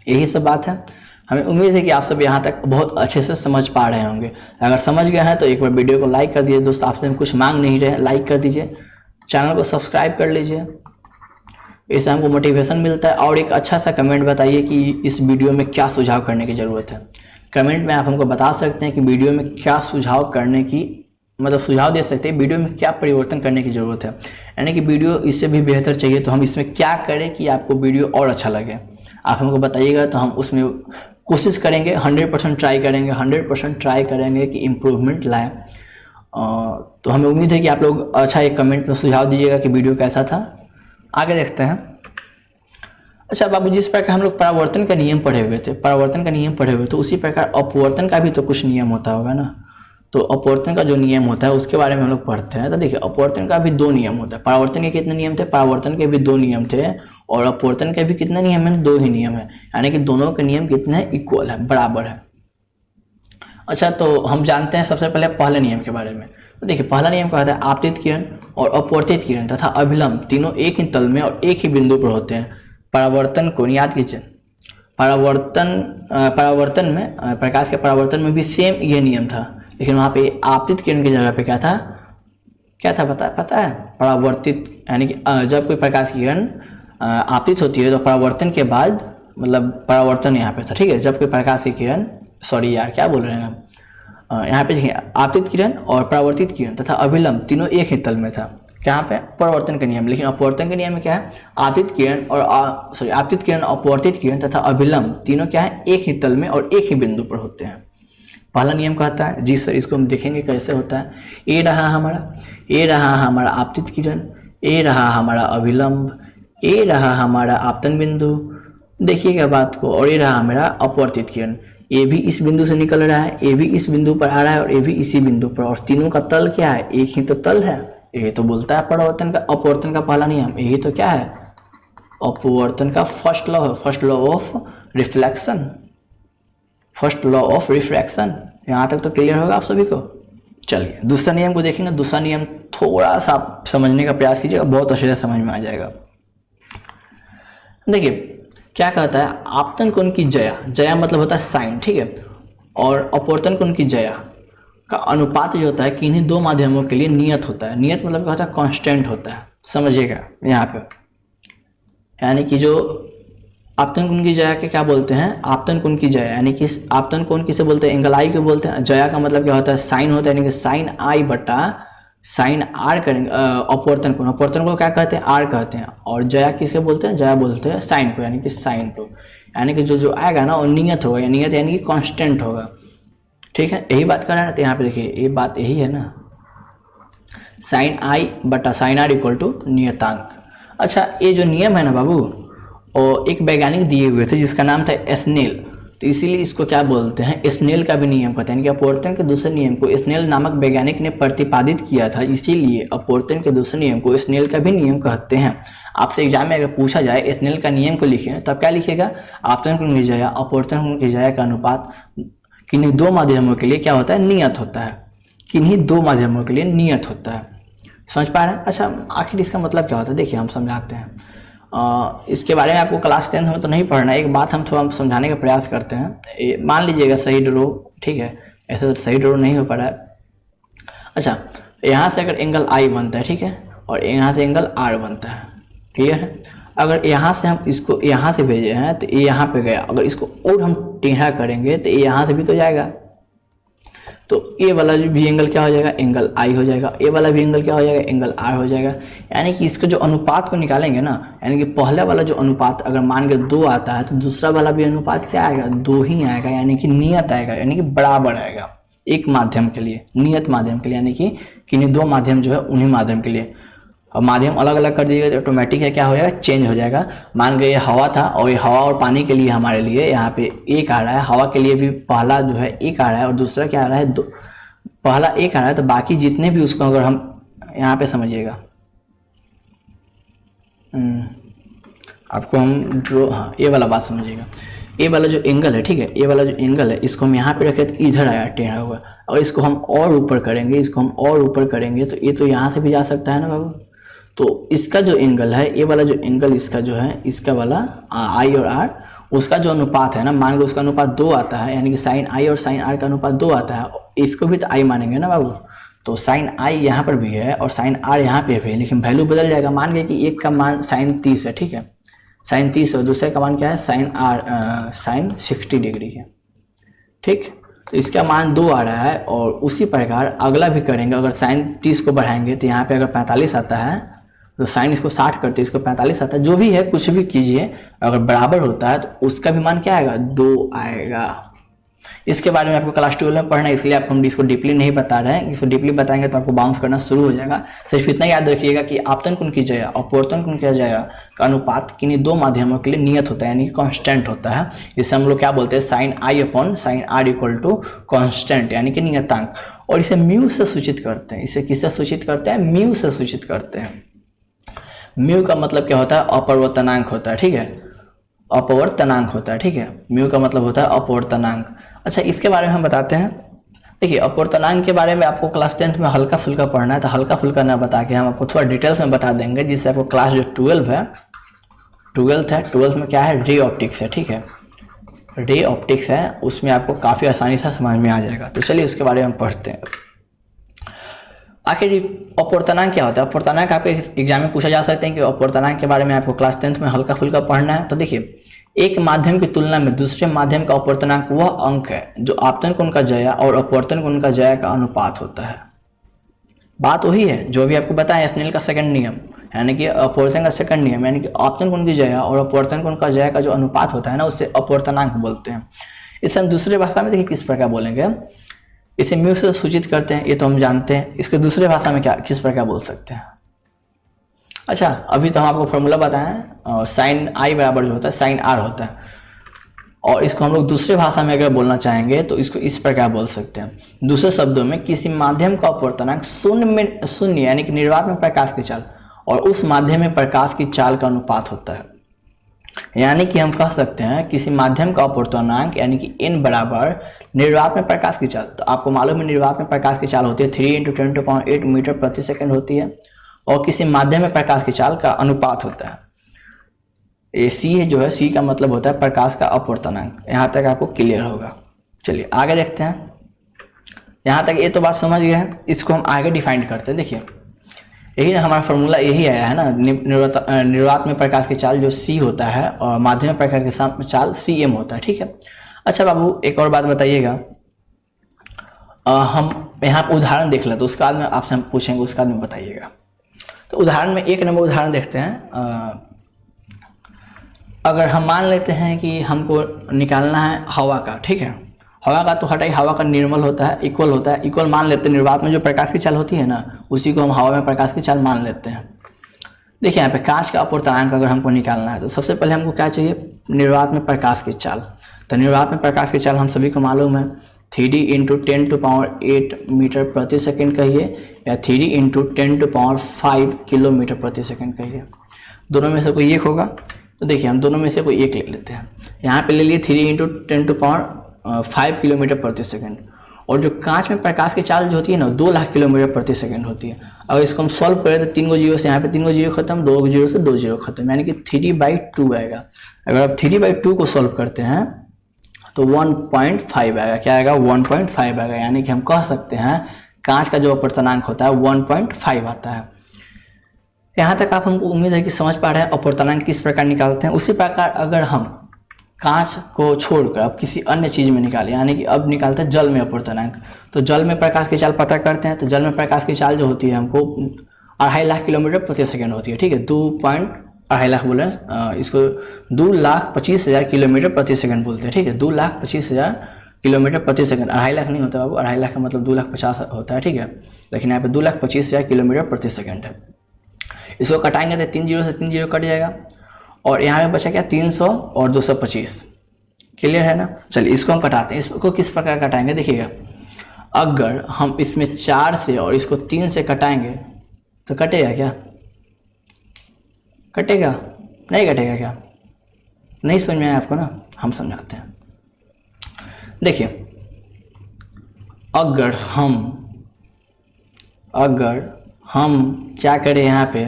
यही सब बात है। हमें उम्मीद है कि आप सब यहाँ तक बहुत अच्छे से समझ पा रहे होंगे। अगर समझ गए हैं तो एक बार वीडियो को लाइक कर दीजिए। दोस्त आपसे हम कुछ मांग नहीं रहे, लाइक कर दीजिए, चैनल को सब्सक्राइब कर लीजिए, इससे हमको मोटिवेशन मिलता है। और एक अच्छा सा कमेंट बताइए कि इस वीडियो में क्या सुझाव करने की ज़रूरत है। कमेंट में आप हमको बता सकते हैं कि वीडियो में क्या सुझाव करने की, मतलब सुझाव दे सकते हैं वीडियो में क्या परिवर्तन करने की ज़रूरत है, यानी कि वीडियो इससे भी बेहतर चाहिए तो हम इसमें क्या करें कि आपको वीडियो और अच्छा लगे। आप हमको बताइएगा तो हम उसमें कोशिश करेंगे, 100% ट्राई करेंगे, 100% ट्राई करेंगे कि इम्प्रूवमेंट लाएँ। तो हमें उम्मीद है कि आप लोग अच्छा एक कमेंट में सुझाव दीजिएगा कि वीडियो कैसा था। आगे देखते हैं। अच्छा बाबू, जिस प्रकार हम लोग परावर्तन का नियम पढ़े हुए थे, परावर्तन का नियम पढ़े हुए, तो उसी प्रकार अपवर्तन का भी तो कुछ नियम होता होगा ना। तो अपवर्तन का जो नियम होता है उसके बारे में हम लोग पढ़ते हैं। तो देखिए, अपवर्तन का भी 2 नियम होता है। परावर्तन के कितने नियम थे? परावर्तन के भी 2 नियम थे, और अपवर्तन के भी कितने नियम है? 2 ही नियम है, यानी कि दोनों के नियम कितने हैं? इक्वल है, बराबर है। अच्छा, तो हम जानते हैं सबसे पहले पहले नियम के बारे में। तो देखिए, पहला नियम कहता है आपतित किरण और अपवर्तित किरण तथा अभिलंब तीनों एक ही तल में और एक ही बिंदु पर होते हैं। परावर्तन को याद कीजिए, परावर्तन में, प्रकाश के परावर्तन में भी सेम ये नियम था, लेकिन वहाँ पे आपतित किरण की जगह पे क्या था? पता है? परावर्तित, यानी कि जब कोई प्रकाश की किरण आपतित होती है तो परावर्तन के बाद, मतलब परावर्तन यहाँ पे था, ठीक है। जब कोई प्रकाश की किरण, सॉरी यार क्या बोल रहे हैं हम, यहाँ पे देखिए, आपतित किरण और परावर्तित किरण तथा अभिलंब तीनों एक ही तल में था। यहाँ पे परावर्तन का नियम, लेकिन अपवर्तन के नियम में क्या है? आपतित किरण और आपतित किरण, अपवर्तित किरण तथा अभिलंब तीनों क्या है? एक ही तल में और एक ही बिंदु पर होते हैं। पहला नियम कहता है, जी सर, इसको हम देखेंगे कैसे होता है। ये रहा हमारा आपतित किरण, ये रहा हमारा अभिलंब, ये रहा हमारा आपतन बिंदु, देखिएगा बात को, और ये रहा हमारा अपवर्तित किरण। ये भी इस बिंदु से निकल रहा है, ये भी इस बिंदु पर आ रहा है, और ये भी इसी बिंदु पर, और तीनों का तल क्या है? एक ही तो तल है। यही तो बोलता है परावर्तन का, अपवर्तन का पहला नियम। यही तो क्या है? अपवर्तन का फर्स्ट लॉ है, first law of reflection, first law of refraction. यहाँ तक तो क्लियर होगा आप सभी को। चलिए दूसरा नियम को देखेंगे। दूसरा नियम थोड़ा सा आप समझने का प्रयास कीजिएगा, बहुत अच्छे से समझ में आ जाएगा। देखिए क्या कहता है, आपतन कोण की जया, जया मतलब होता है साइन, ठीक है, और अपवर्तन कोण की जया का अनुपात जो होता है कि इन्हीं 2 माध्यमों के लिए नियत होता है। नियत मतलब क्या होता है? कांस्टेंट होता है, समझिएगा यहाँ पे। यानी कि जो आपतन कोण की जया के क्या बोलते हैं? आपतन कोण की जया, यानी कि आपतन कोण किसे बोलते हैं? एंगल आई को बोलते हैं। जया का मतलब क्या होता है? साइन होता है, यानी कि साइन आई बटा साइन आर करेंगे। अपवर्तन को क्या कहते हैं? आर कहते हैं। और जया किसके बोलते हैं? जया बोलते हैं साइन को, यानी कि साइन को, यानी कि जो आएगा ना वो नियत होगा, नियत यानी कि कांस्टेंट होगा, ठीक है। यही बात कर रहे हैं ना। तो यहाँ पे देखिए, ये बात यही है ना, साइन आई बटा साइन आर इक्वल टू नियतांक। अच्छा, ये जो नियम है ना बाबू, और एक वैज्ञानिक दिए हुए थे जिसका नाम था स्नेल, तो इसीलिए इसको क्या बोलते हैं? स्नेल का भी नियम कहते हैं। यानी कि अपवर्तन के दूसरे नियम को स्नेल नामक वैज्ञानिक ने प्रतिपादित किया था, इसीलिए अपवर्तन के दूसरे नियम को स्नेल का भी नियम कहते हैं। आपसे एग्जाम में अगर पूछा जाए स्नेल का नियम को लिखें, तब क्या लिखेगा? आपतन कोण की जया, अपवर्तन कोण की जया का अनुपात किन्हीं 2 माध्यमों के लिए क्या होता है? नियत होता है। किन्हीं 2 माध्यमों के लिए नियत होता है। समझ पा रहे हैं? अच्छा, आखिर इसका मतलब क्या होता है? देखिए हम समझाते हैं। इसके बारे में आपको क्लास 10 में तो नहीं पढ़ना है। एक बात हम थोड़ा समझाने का प्रयास करते हैं। मान लीजिएगा सही ड्रो, ठीक है, ऐसे तो सही ड्रो नहीं हो पा रहा है। अच्छा, यहाँ से अगर एंगल आई बनता है, ठीक है, और यहाँ से एंगल आर बनता है, क्लियर है। अगर यहाँ से हम इसको यहाँ से भेजे हैं तो ये यहाँ पे गया, अगर इसको और हम टेढ़ा करेंगे तो ये यहाँ से भी तो जाएगा, तो ये वाला भी एंगल क्या हो जाएगा? एंगल आई हो जाएगा। ये वाला भी एंगल क्या हो जाएगा? एंगल आर हो जाएगा। यानी कि इसका जो अनुपात को निकालेंगे ना, यानी कि पहले वाला जो अनुपात अगर मान के 2 आता है तो दूसरा वाला भी अनुपात क्या आएगा? 2 ही आएगा, यानी कि नियत आएगा, यानी कि बराबर आएगा एक माध्यम के लिए, नियत माध्यम के लिए, यानी कि किन्हीं 2 माध्यम जो है उन्हीं माध्यम के लिए। और माध्यम अलग अलग कर दीजिएगा तो ऑटोमेटिक है क्या हो जाएगा, चेंज हो जाएगा। मान गए ये हवा था और ये हवा और पानी के लिए हमारे लिए यहाँ पे एक आ रहा है, हवा के लिए भी पहला जो है एक आ रहा है और दूसरा क्या आ रहा है, दो। पहला एक आ रहा है तो बाकी जितने भी उसको अगर हम यहाँ पे समझिएगा, आपको हम ड्रो, हाँ ये वाला बात समझिएगा। ये वाला जो एंगल है, ठीक है, ये वाला जो एंगल है इसको हम यहाँ पे रखें तो इधर आया टेढ़ा हुआ, और इसको हम और ऊपर करेंगे, इसको हम और ऊपर करेंगे तो ये तो यहाँ से भी जा सकता है ना बाबू। तो इसका जो एंगल है, ये वाला जो एंगल इसका जो है, इसका वाला आई और आर, उसका जो अनुपात है ना, मान लो उसका अनुपात 2 आता है, यानी कि साइन आई और साइन आर का अनुपात 2 आता है, इसको भी तो आई मानेंगे ना बाबू। तो साइन आई यहाँ पर भी है और साइन आर यहाँ पे भी है, लेकिन वैल्यू बदल जाएगा। मान गए कि एक का मान साइन 30 है, ठीक है, साइन 30 और दूसरे का मान क्या है, साइन 60 डिग्री है, ठीक। तो इसका मान 2 आ रहा है और उसी प्रकार अगला भी करेंगे। अगर साइन 30 को बढ़ाएंगे तो यहाँ पे अगर 45 आता है तो साइन इसको 60 करते इसको 45 आता है, जो भी है कुछ भी कीजिए, अगर बराबर होता है तो उसका भी मान क्या आएगा, 2 आएगा। इसके बारे में आपको क्लास 12 में पढ़ना है, इसलिए आपको हम इसको डीपली नहीं बता रहे हैं। इसको डीपली बताएंगे तो आपको बाउंस करना शुरू हो जाएगा। सिर्फ इतना याद रखिएगा कि आपतन कोण की जया और अपवर्तन कोण की जया का अनुपात किन्हीं दो माध्यमों के लिए नियत होता है, यानी कांस्टेंट होता है। इसे हम लोग क्या बोलते हैं, sine i upon sine r equal to constant, यानी कि नियतांक। और इसे म्यू से सूचित करते हैं। इसे किससे सूचित करते हैं, म्यू से सूचित करते हैं। म्यू का मतलब क्या होता है, अपवर्तनांक होता है, ठीक है, अपवर्तनांक होता है, ठीक है। म्यू का मतलब होता है अपवर्तनांक। अच्छा, इसके बारे में हम बताते हैं। देखिए, अपवर्तनांक के बारे में आपको क्लास 10th में हल्का फुल्का पढ़ना है, तो हल्का फुल्का ना बता के हम आपको थोड़ा डिटेल्स में बता देंगे, जिससे आपको क्लास जो 12 है, 12th में क्या है, रे ऑप्टिक्स है, ठीक है, रे ऑप्टिक्स है, उसमें आपको काफ़ी आसानी से समझ में आ जाएगा। तो चलिए उसके बारे में पढ़ते हैं। आखिर अपवर्तनांक क्या होता है। अपवर्तनांक आपके एग्जाम में पूछा जा सकते हैं कि अपवर्तनांक के बारे में आपको क्लास 10th में हल्का फुल्का पढ़ना है। तो देखिए, एक माध्यम की तुलना में दूसरे माध्यम का अपवर्तनांक वह अंक है जो आपतन कोण का जया और अपवर्तन कोण का जया का अनुपात होता है। बात वही है जो भी आपको बताया स्नेल का सेकंड नियम, यानी कि अपवर्तन का सेकंड नियम, यानी कि आपतन कोण की जया और अपवर्तन कोण का जया का जो अनुपात होता है ना, उससे अपवर्तनांक बोलते हैं। इसे हम दूसरे भाषा में देखिए किस प्रकार बोलेंगे। इसे म्यू से सूचित करते हैं, ये तो हम जानते हैं। इसके दूसरे भाषा में क्या किस प्रकार बोल सकते हैं। अच्छा, अभी तो हम आपको फॉर्मूला बताएं, साइन आई बराबर जो होता है साइन आर होता है, और इसको हम लोग दूसरे भाषा में अगर बोलना चाहेंगे तो इसको इस प्रकार बोल सकते हैं। दूसरे शब्दों में, किसी माध्यम का अपवर्तनांक शून्य यानी कि निर्वात में प्रकाश की चाल और उस माध्यम में प्रकाश की चाल का अनुपात होता है। यानी कि हम कह सकते हैं किसी माध्यम का अपवर्तनांक यानी कि n बराबर निर्वात में प्रकाश की चाल। तो आपको मालूम है निर्वात में प्रकाश की चाल होती है 3 × 10⁸ मीटर प्रति सेकंड होती है, और किसी माध्यम में प्रकाश की चाल का अनुपात होता है। ये सी जो है, सी का मतलब होता है प्रकाश का अपवर्तनांक। यहाँ तक आपको क्लियर होगा। चलिए आगे देखते हैं। यहाँ तक ये तो बात समझ गए हैं, इसको हम आगे डिफाइन करते हैं। देखिए, यही ना हमारा फॉर्मूला यही आया है ना, निर्वात में प्रकाश की चाल जो सी होता है और माध्यम में प्रकाश की चाल CM होता है, ठीक है। अच्छा बाबू, एक और बात बताइएगा, हम यहाँ पर उदाहरण देख लेते, उसके बाद में आपसे हम पूछेंगे, उसके बाद में बताइएगा। तो उदाहरण में 1 नंबर उदाहरण देखते हैं। अगर हम मान लेते हैं कि हमको निकालना है हवा का, ठीक है, हवा का तो हटाई, हवा का निर्मल होता है, इक्वल होता है, इक्वल मान लेते हैं। निर्वात में जो प्रकाश की चाल होती है ना, उसी को हम हवा में प्रकाश की चाल मान लेते हैं। देखिए यहाँ पे कांच का अपवर्तनांक अगर हमको निकालना है तो सबसे पहले हमको क्या चाहिए, निर्वात में प्रकाश की चाल। तो निर्वात में प्रकाश की चाल हम सभी को मालूम है 3D × 10⁸ मीटर प्रति सेकंड कहिए, या 3D × 10⁵ किलोमीटर प्रति सेकंड कहिए। दोनों में से कोई एक होगा। तो देखिए, हम दोनों में से कोई एक ले लेते हैं। यहाँ पे ले लिए 3 × 10⁵ किलोमीटर प्रति सेकंड, और जो कांच में प्रकाश की चाल जो होती है ना, 2 लाख किलोमीटर प्रति सेकंड होती है। अगर इसको हम सॉल्व करें तो 3 गो जीरो से, यहाँ पे 3 गो जीरो खत्म, 2 जीरो से 2 जीरो खत्म, यानी कि 3/2 आएगा। अगर आप 3/2 को सॉल्व करते हैं तो 1.5 आएगा। क्या आएगा, 1.5 आएगा। यानी कि हम कह सकते हैं कांच का जो अपवर्तनांक होता है 1.5 आता है। यहाँ तक आप हमको उम्मीद है कि समझ पा रहे हैं अपवर्तनांक किस प्रकार निकालते हैं। उसी प्रकार अगर हम कांच को छोड़कर अब किसी अन्य चीज में निकालें, यानी कि अब निकालते हैं जल में अपवर्तनांक, तो जल में प्रकाश की चाल पता करते हैं। तो जल में प्रकाश की चाल जो होती है हमको 2.5 लाख किलोमीटर प्रति सेकंड होती है, ठीक है, 2.2 लाख बोले, इसको 2,25,000 किलोमीटर प्रति सेकंड बोलते हैं, ठीक है, 2,25,000 किलोमीटर प्रति सेकंड। 2.5 लाख नहीं होता बाबू, 2.5 लाख का मतलब 2,50,000 होता है, ठीक है, लेकिन यहाँ पे 2,25,000 किलोमीटर प्रति सेकंड है। इसको कटाएंगे तो 3 जीरो से 3 जीरो कट जाएगा, और यहाँ पे बचा क्या 300 और 225। क्लियर है ना। चलिए इसको हम कटाते हैं। इसको किस प्रकार कटाएंगे देखिएगा, अगर हम इसमें 4 से और इसको 3 से कटाएंगे तो कटेगा क्या? कटेगा? नहीं कटेगा क्या? नहीं समझ में आया आपको ना, हम समझाते हैं। देखिए अगर हम क्या करें, यहाँ पे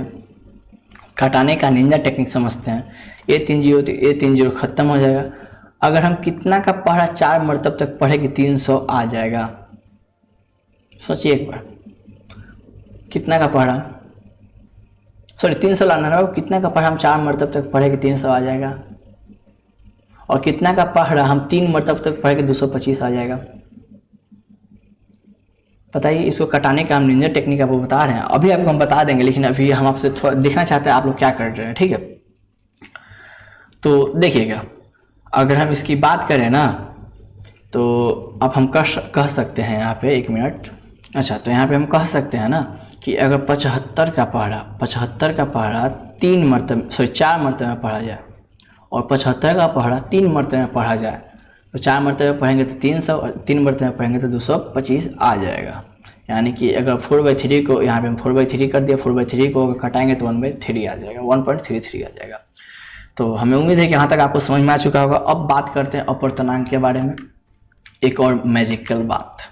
घटाने का निंजा टेक्निक समझते हैं। ये 3 जीरो तो ये 3 जीरो खत्म हो जाएगा। अगर हम कितना का पढ़ा 4 मरतब तक पढ़े कि 300 आ जाएगा। सोचिए एक बार, कितना का पढ़ा, सॉरी 300 लाना ना, कितना का पढ़ा हम 4 मरतब तक पढ़े कि 300 आ जाएगा, और कितना का पढ़ा हम 3 मरतब तक पढ़े कि 225 आ जाएगा। बताइए, इसको कटाने का हम निंजा टेक्निक आपको बता रहे हैं, अभी आपको हम बता देंगे, लेकिन अभी हम आपसे थोड़ा देखना चाहते हैं आप लोग क्या कर रहे हैं, ठीक है। तो देखिएगा, अगर हम इसकी बात करें ना, तो अब हम कह सकते हैं यहाँ पे, एक मिनट, अच्छा, तो यहाँ पे हम कह सकते हैं ना कि अगर 75 का पढ़ा 3 मरतबे, सॉरी 4 मरतबे में पढ़ा जाए, और 75 का पढ़ा 3 मरतबे में पढ़ा जाए, तो 4 मरतबे पढ़ेंगे तो 300, और 3 मरतबे पढ़ेंगे तो 225 आ जाएगा। यानी कि अगर 4/3 को यहाँ पे हम 4/3 कर दिया, 4/3 को अगर कटाएंगे तो 1/3 आ जाएगा, 1.33 आ जाएगा। तो हमें उम्मीद है कि यहाँ तक आपको समझ में आ चुका होगा। अब बात करते हैं अपवर्तनांक के बारे में, एक और मैजिकल बात।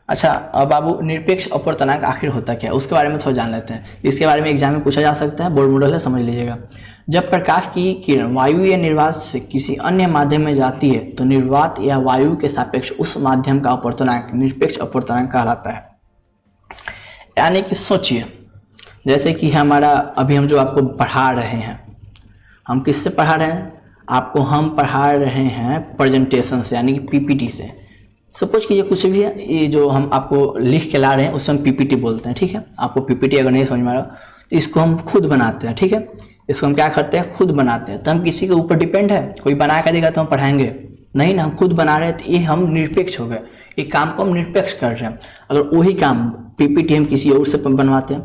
अच्छा, अब बाबू निरपेक्ष अपवर्तनांक आखिर होता क्या है उसके बारे में थोड़ा जान लेते हैं। इसके बारे में एग्जाम में पूछा जा सकता है, बोर्ड मॉडल है, समझ लीजिएगा। जब प्रकाश की किरण वायु या निर्वात से किसी अन्य माध्यम में जाती है तो निर्वात या वायु के सापेक्ष उस माध्यम का अपवर्तनांक निरपेक्ष अपवर्तनांक कहलाता है। यानी कि सोचिए, जैसे कि हमारा अभी हम जो आपको पढ़ा रहे हैं, हम किससे पढ़ा रहे हैं आपको? हम पढ़ा रहे हैं प्रेजेंटेशन से, यानी कि पीपीटी से। सपोज कीजिए कुछ भी है, ये जो हम आपको लिख के ला रहे हैं उससे हम पीपीटी बोलते हैं, ठीक है। आपको पीपीटी अगर नहीं समझ में आ रहा तो इसको हम खुद बनाते हैं, ठीक है। इसको हम क्या करते हैं? खुद बनाते हैं। तो हम किसी के ऊपर डिपेंड है? कोई बना कर देगा तो हम पढ़ाएंगे? नहीं ना, हम खुद बना रहे हैं, तो ये हम निरपेक्ष हो गए। एक काम को हम निरपेक्ष कर रहे हैं। अगर वही काम पीपीटी हम किसी और से बनवाते हैं,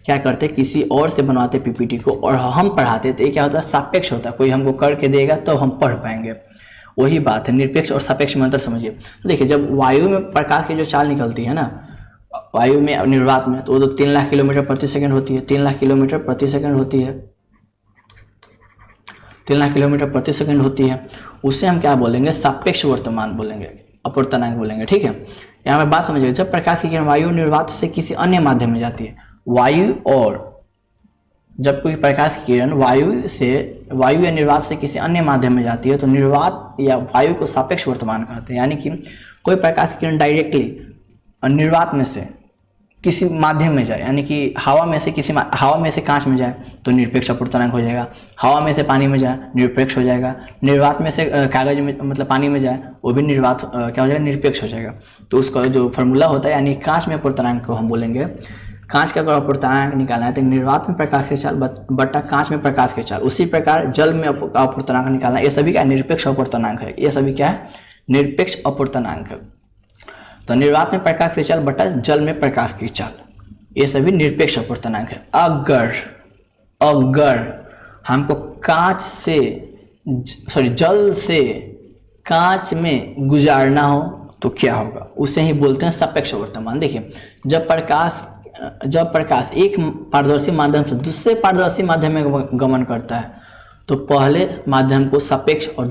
क्या करते हैं? किसी और से बनवाते पीपीटी को और हम पढ़ाते, तो ये क्या होता है? सापेक्ष होता है। कोई हमको करके देगा तो हम पढ़ पाएंगे। वही बात है, निरपेक्ष और सापेक्ष में अंतर समझिए। तो देखिए, जब वायु में प्रकाश की जो चाल निकलती है ना, वायु में निर्वात में, तो वो तो 3 लाख किलोमीटर प्रति सेकंड होती है, 3 लाख किलोमीटर प्रति सेकंड होती है, 3 लाख किलोमीटर प्रति सेकंड होती है। उससे हम क्या बोलेंगे? सापेक्ष वर्तमान बोलेंगे, अपवर्तनांक बोलेंगे, ठीक है। यहाँ पे बात समझिए, जब प्रकाश की किरण वायु निर्वात से किसी अन्य माध्यम में जाती है, वायु और जब कोई प्रकाश की किरण वायु या निर्वात से किसी अन्य माध्यम में जाती है तो निर्वात या वायु को सापेक्ष वर्तमान कहते हैं। यानी कि कोई प्रकाश की किरण डायरेक्टली निर्वात में से किसी माध्यम में जाए, यानी कि हवा में से कांच में जाए तो निरपेक्ष अपवर्तनांक हो जाएगा, हवा में से पानी में जाए निरपेक्ष हो जाएगा, निर्वात में से कागज में मतलब पानी में जाए वो भी निर्वात क्या हो जाएगा? निरपेक्ष हो जाएगा। तो उसका जो फॉर्मूला होता है, यानी कांच में अपवर्तनांक को हम बोलेंगे, कांच का अगर अपवर्तनांक निकालना है तो निर्वात में प्रकाश की चाल बट्टा कांच में प्रकाश की चाल, उसी प्रकार जल में अपवर्तनांक निकालना, ये सभी क्या? निरपेक्ष अपवर्तनांक है। ये सभी क्या है? निरपेक्ष अपवर्तनांक है। तो निर्वात में प्रकाश की चाल बट्टा जल में प्रकाश की चाल, ये सभी निरपेक्ष अपवर्तनांक है। अगर हमको जल से कांच में गुजारना हो तो क्या होगा? उसे ही बोलते हैं सापेक्ष अपवर्तनांक। देखिए, जब प्रकाश एक पारदर्शी माध्यम से दूसरे पारदर्शी माध्यम में गमन करता है तो पहले माध्यम को सापेक्ष और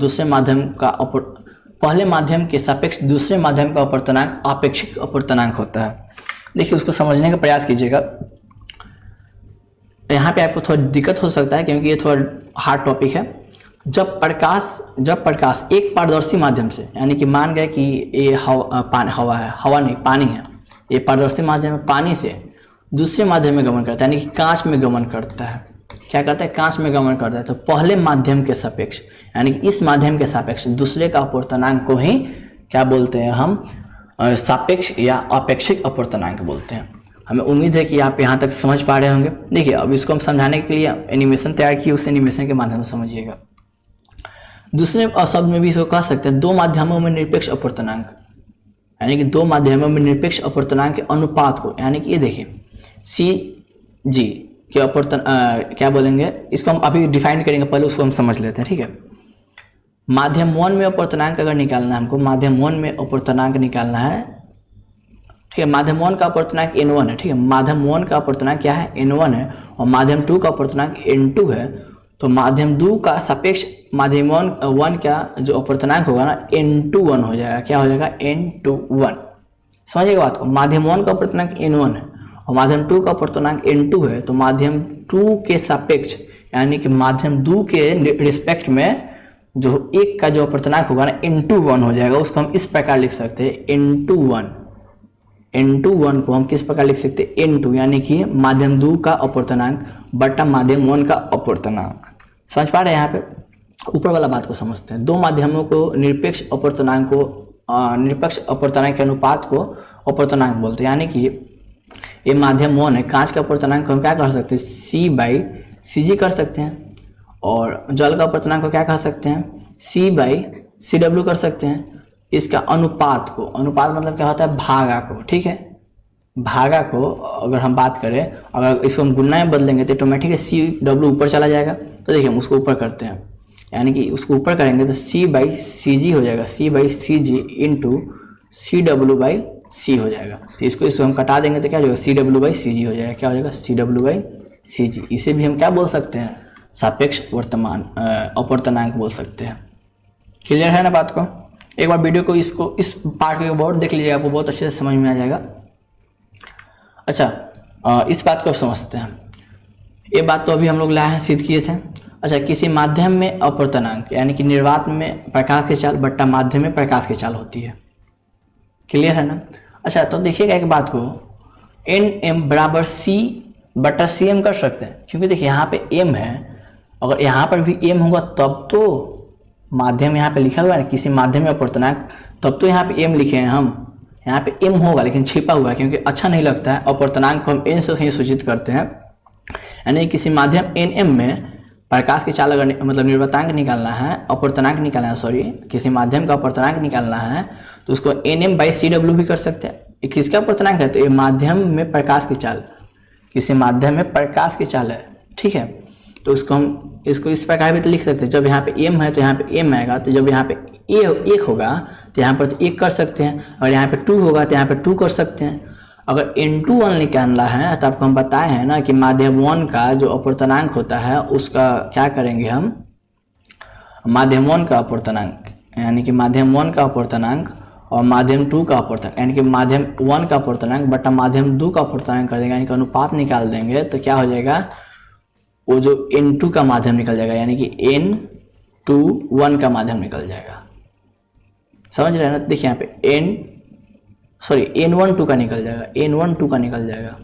पहले माध्यम के सापेक्ष दूसरे माध्यम का अपवर्तनांक आपेक्षिक अपवर्तनांक होता है। देखिए, उसको समझने का प्रयास कीजिएगा। यहाँ पे आपको थोड़ा दिक्कत हो सकता है क्योंकि ये थोड़ा हार्ड टॉपिक है। जब प्रकाश एक पारदर्शी माध्यम से, यानी कि मान गए कि ये पानी है, ये पारदर्शी माध्यम में पानी से दूसरे माध्यम में गमन करता है, यानी कि कांच में गमन करता है। क्या करता है? कांच में गमन करता है। तो पहले माध्यम के सापेक्ष, यानी कि इस माध्यम के सापेक्ष दूसरे का अपवर्तनांक को ही क्या बोलते हैं? हम सापेक्ष या अपेक्षिक अपवर्तनांक बोलते हैं। हमें उम्मीद है कि आप यहाँ तक समझ पा रहे होंगे। देखिए, अब इसको हम समझाने के लिए एनिमेशन तैयार किए, उस एनिमेशन के माध्यम से समझिएगा। दूसरे शब्द में भी इसको कह सकते हैं दो माध्यमों में निरपेक्ष अपवर्तनांक, यानी कि दो माध्यमों में निरपेक्ष अपवर्तनांक के अनुपात को, यानी कि ये देखिए सी जी, कि क्या बोलेंगे, इसको हम अभी डिफाइन करेंगे, पहले उसको हम समझ लेते हैं, ठीक है। माध्यम 1 में अपवर्तनांक अगर निकालना है हमको, माध्यम 1 में अपवर्तनांक निकालना है, ठीक है। माध्यम 1 का अपवर्तनांक n1 है, ठीक है। माध्यम 1 का अपवर्तनांक क्या है, n1 है, और माध्यम 2 का अपवर्तनांक n2 है। तो माध्यम 2 का सापेक्ष माध्यम 1 का जो अपवर्तनांक होगा ना, n21 हो जाएगा। क्या हो जाएगा, n21। समझिएगा बात को। माध्यम 1 का अपवर्तनांक n1 है और माध्यम 2 का अपवर्तनांक n2 है, तो माध्यम 2 के सापेक्ष यानी कि माध्यम 2 के रिस्पेक्ट में जो एक का जो अपवर्तनांक होगा ना, n21 हो जाएगा। उसको हम इस प्रकार लिख सकते हैं, n21 को हम किस प्रकार लिख सकते हैं, n2, यानी कि माध्यम 2 का अपवर्तनांक बटा माध्यम 1 का अपवर्तनांक। समझ पा रहे हैं। यहाँ पे ऊपर वाला बात को समझते हैं। दो माध्यमों को निरपेक्ष अपवर्तनांक के अनुपात को अपवर्तनांक बोलते हैं। यानी कि ये माध्यम 1 है, कांच का अपवर्तनांक को हम क्या कर सकते हैं, C/Cg कर सकते हैं, और जल का अपवर्तनांक को क्या कह सकते हैं, C/Cw कर सकते हैं। इसका अनुपात को, अनुपात मतलब क्या होता है, भागा को, ठीक है। भागा को अगर हम बात करें, अगर इसको हम गुणा में बदलेंगे तो ऑटोमेटिक CW ऊपर चला जाएगा। तो देखिए हम उसको ऊपर करते हैं, यानी कि उसको ऊपर करेंगे तो C/Cg हो जाएगा, C/Cg इंटू CW/C हो जाएगा। तो इसको हम कटा देंगे तो क्या हो जाएगा, CW/Cg हो जाएगा। क्या हो जाएगा, CW/Cg। इसे भी हम क्या बोल सकते हैं, सापेक्ष अपवर्तनांक बोल सकते हैं। क्लियर है ना बात को। एक बार वीडियो को इस पार्ट को बहुत देख लीजिएगा, आपको बहुत अच्छे से समझ में आ जाएगा। अच्छा, इस बात को अब समझते हैं। ये बात तो अभी हम लोग लाए हैं, सिद्ध किए थे। अच्छा, किसी माध्यम में अपवर्तनांक यानी कि निर्वात में प्रकाश की चाल बट्टा माध्यम में प्रकाश की चाल होती है। क्लियर है ना। अच्छा, तो देखिएगा एक बात को, Nm बराबर C/Cm कर सकते हैं, क्योंकि देखिए यहाँ पे m है, अगर यहाँ पर भी m होगा तब तो माध्यम यहाँ पे लिखा हुआ है ना, किसी माध्यम में अपवर्तनांक, तब तो यहाँ पे m लिखे हैं हम। यहाँ पे m होगा लेकिन छिपा हुआ है, क्योंकि अच्छा नहीं लगता है। अपवर्तनांक को हम n से ही सूचित करते हैं। यानी किसी माध्यम Nm में प्रकाश की चाल अगर मतलब निर्वातांक निकालना है, अपवर्तनांक निकालना है, सॉरी, किसी माध्यम का अपवर्तनांक निकालना है, तो उसको Nm/Cw भी कर सकते हैं। किसका अपवर्तनांक है, तो ये माध्यम में प्रकाश की चाल, किसी माध्यम में प्रकाश की चाल है, ठीक है। तो उसको हम इस प्रकार भी तो लिख सकते हैं, जब यहाँ पे m है तो यहाँ पे m आएगा, तो जब यहाँ पे एक होगा तो यहाँ पर तो 1 कर सकते हैं, और यहाँ पे 2 होगा तो यहाँ पे 2 कर सकते हैं। अगर n21 निकालना है तो आपको हम बताए हैं ना कि माध्यम 1 का जो अपवर्तनांक होता है उसका क्या करेंगे हम, माध्यम 1 का अपवर्तनांक यानी कि माध्यम 1 का अपवर्तनांक और माध्यम 2 का अपवर्तनांक यानी कि माध्यम 1 का अपवर्तनांक बटा माध्यम 2 का अपवर्तनांक कर देंगे, यानी कि अनुपात निकाल देंगे। तो क्या हो जाएगा, वो जो n2 का माध्यम निकल जाएगा, यानी कि n21 का माध्यम निकल जाएगा। समझ रहे हैं ना। देखिए यहाँ पे n12 का निकल जाएगा, n12 का निकल जाएगा।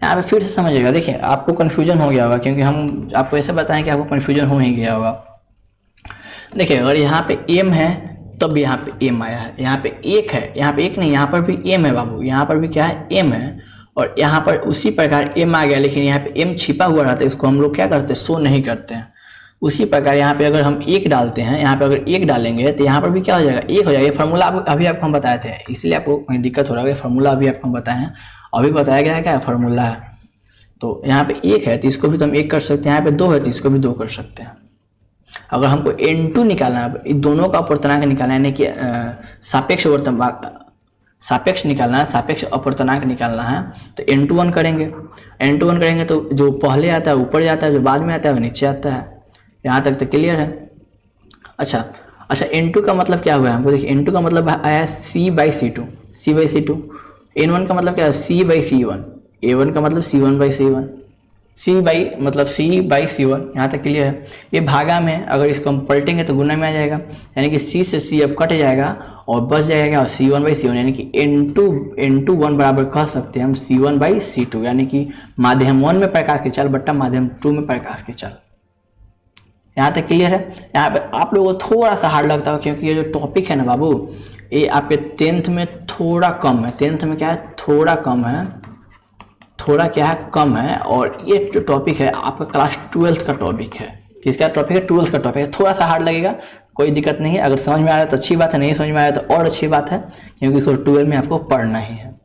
यहाँ पे फिर से समझिएगा। देखिए आपको कन्फ्यूजन हो गया होगा, क्योंकि हम आपको ऐसे बताएं कि आपको कन्फ्यूजन हो ही गया होगा। देखिए अगर यहाँ पे m है तब यहाँ पे m आया है, यहाँ पे 1 है, यहाँ पे 1 नहीं, यहाँ पर भी m है बाबू, यहाँ पर भी क्या है, m है, और यहाँ पर उसी प्रकार m आ गया, लेकिन यहाँ पे m छिपा हुआ रहता है, इसको हम लोग क्या करते हैं, शो नहीं करते हैं। उसी प्रकार यहाँ पे अगर हम 1 डालते हैं, यहाँ पे अगर 1 डालेंगे तो यहाँ पर भी क्या हो जाएगा, 1 हो जाएगा। ये फार्मूला अभी आपको हम बताए थे, इसलिए आपको कहीं दिक्कत हो रहा है। फार्मूला अभी आपको हम बताए हैं, अभी बताया गया है क्या फार्मूला है। तो यहाँ पे 1 है तो इसको भी तो हम 1 कर सकते हैं, यहाँ पे 2 है तो इसको भी 2 कर सकते हैं। अगर हमको n2 निकालना है, इन दोनों का अपवर्तनांक निकालना है, यानी कि सापेक्ष निकालना है, सापेक्ष अपवर्तनांक निकालना है, तो n21 करेंगे तो जो पहले आता है ऊपर जाता है, जो बाद में आता है वो नीचे आता है। यहाँ तक तो क्लियर है। अच्छा, n2 का मतलब क्या हुआ हमको, देखिए n2 का मतलब आया C/C2, n1 का मतलब क्या है, C/C1, a1 का मतलब C1/C1, C/C1। यहाँ तक क्लियर है। ये भागा में अगर इसको हम पलटेंगे तो गुना में आ जाएगा, यानी कि C से C अब कट जाएगा और बच जाएगा C1/C1, यानी कि n21 बराबर कह सकते हैं हम C1/C2, यानी कि माध्यम 1 में प्रकाश की चाल बट्टा माध्यम 2 में प्रकाश की चाल। यहाँ तक क्लियर है। यहाँ पे आप लोगों को थोड़ा सा हार्ड लगता है, क्योंकि ये जो टॉपिक है ना बाबू, ये आपके 10th में थोड़ा कम है। 10th में क्या है, थोड़ा कम है, थोड़ा क्या है, कम है। और ये जो टॉपिक है आपका क्लास 12th का टॉपिक है। किसका टॉपिक है, 12th का टॉपिक है। थोड़ा सा हार्ड लगेगा, कोई दिक्कत नहीं है। अगर समझ में आ रहा है तो अच्छी बात है, नहीं समझ में आ रहा है तो और अच्छी बात है, क्योंकि 12 में आपको पढ़ना ही है।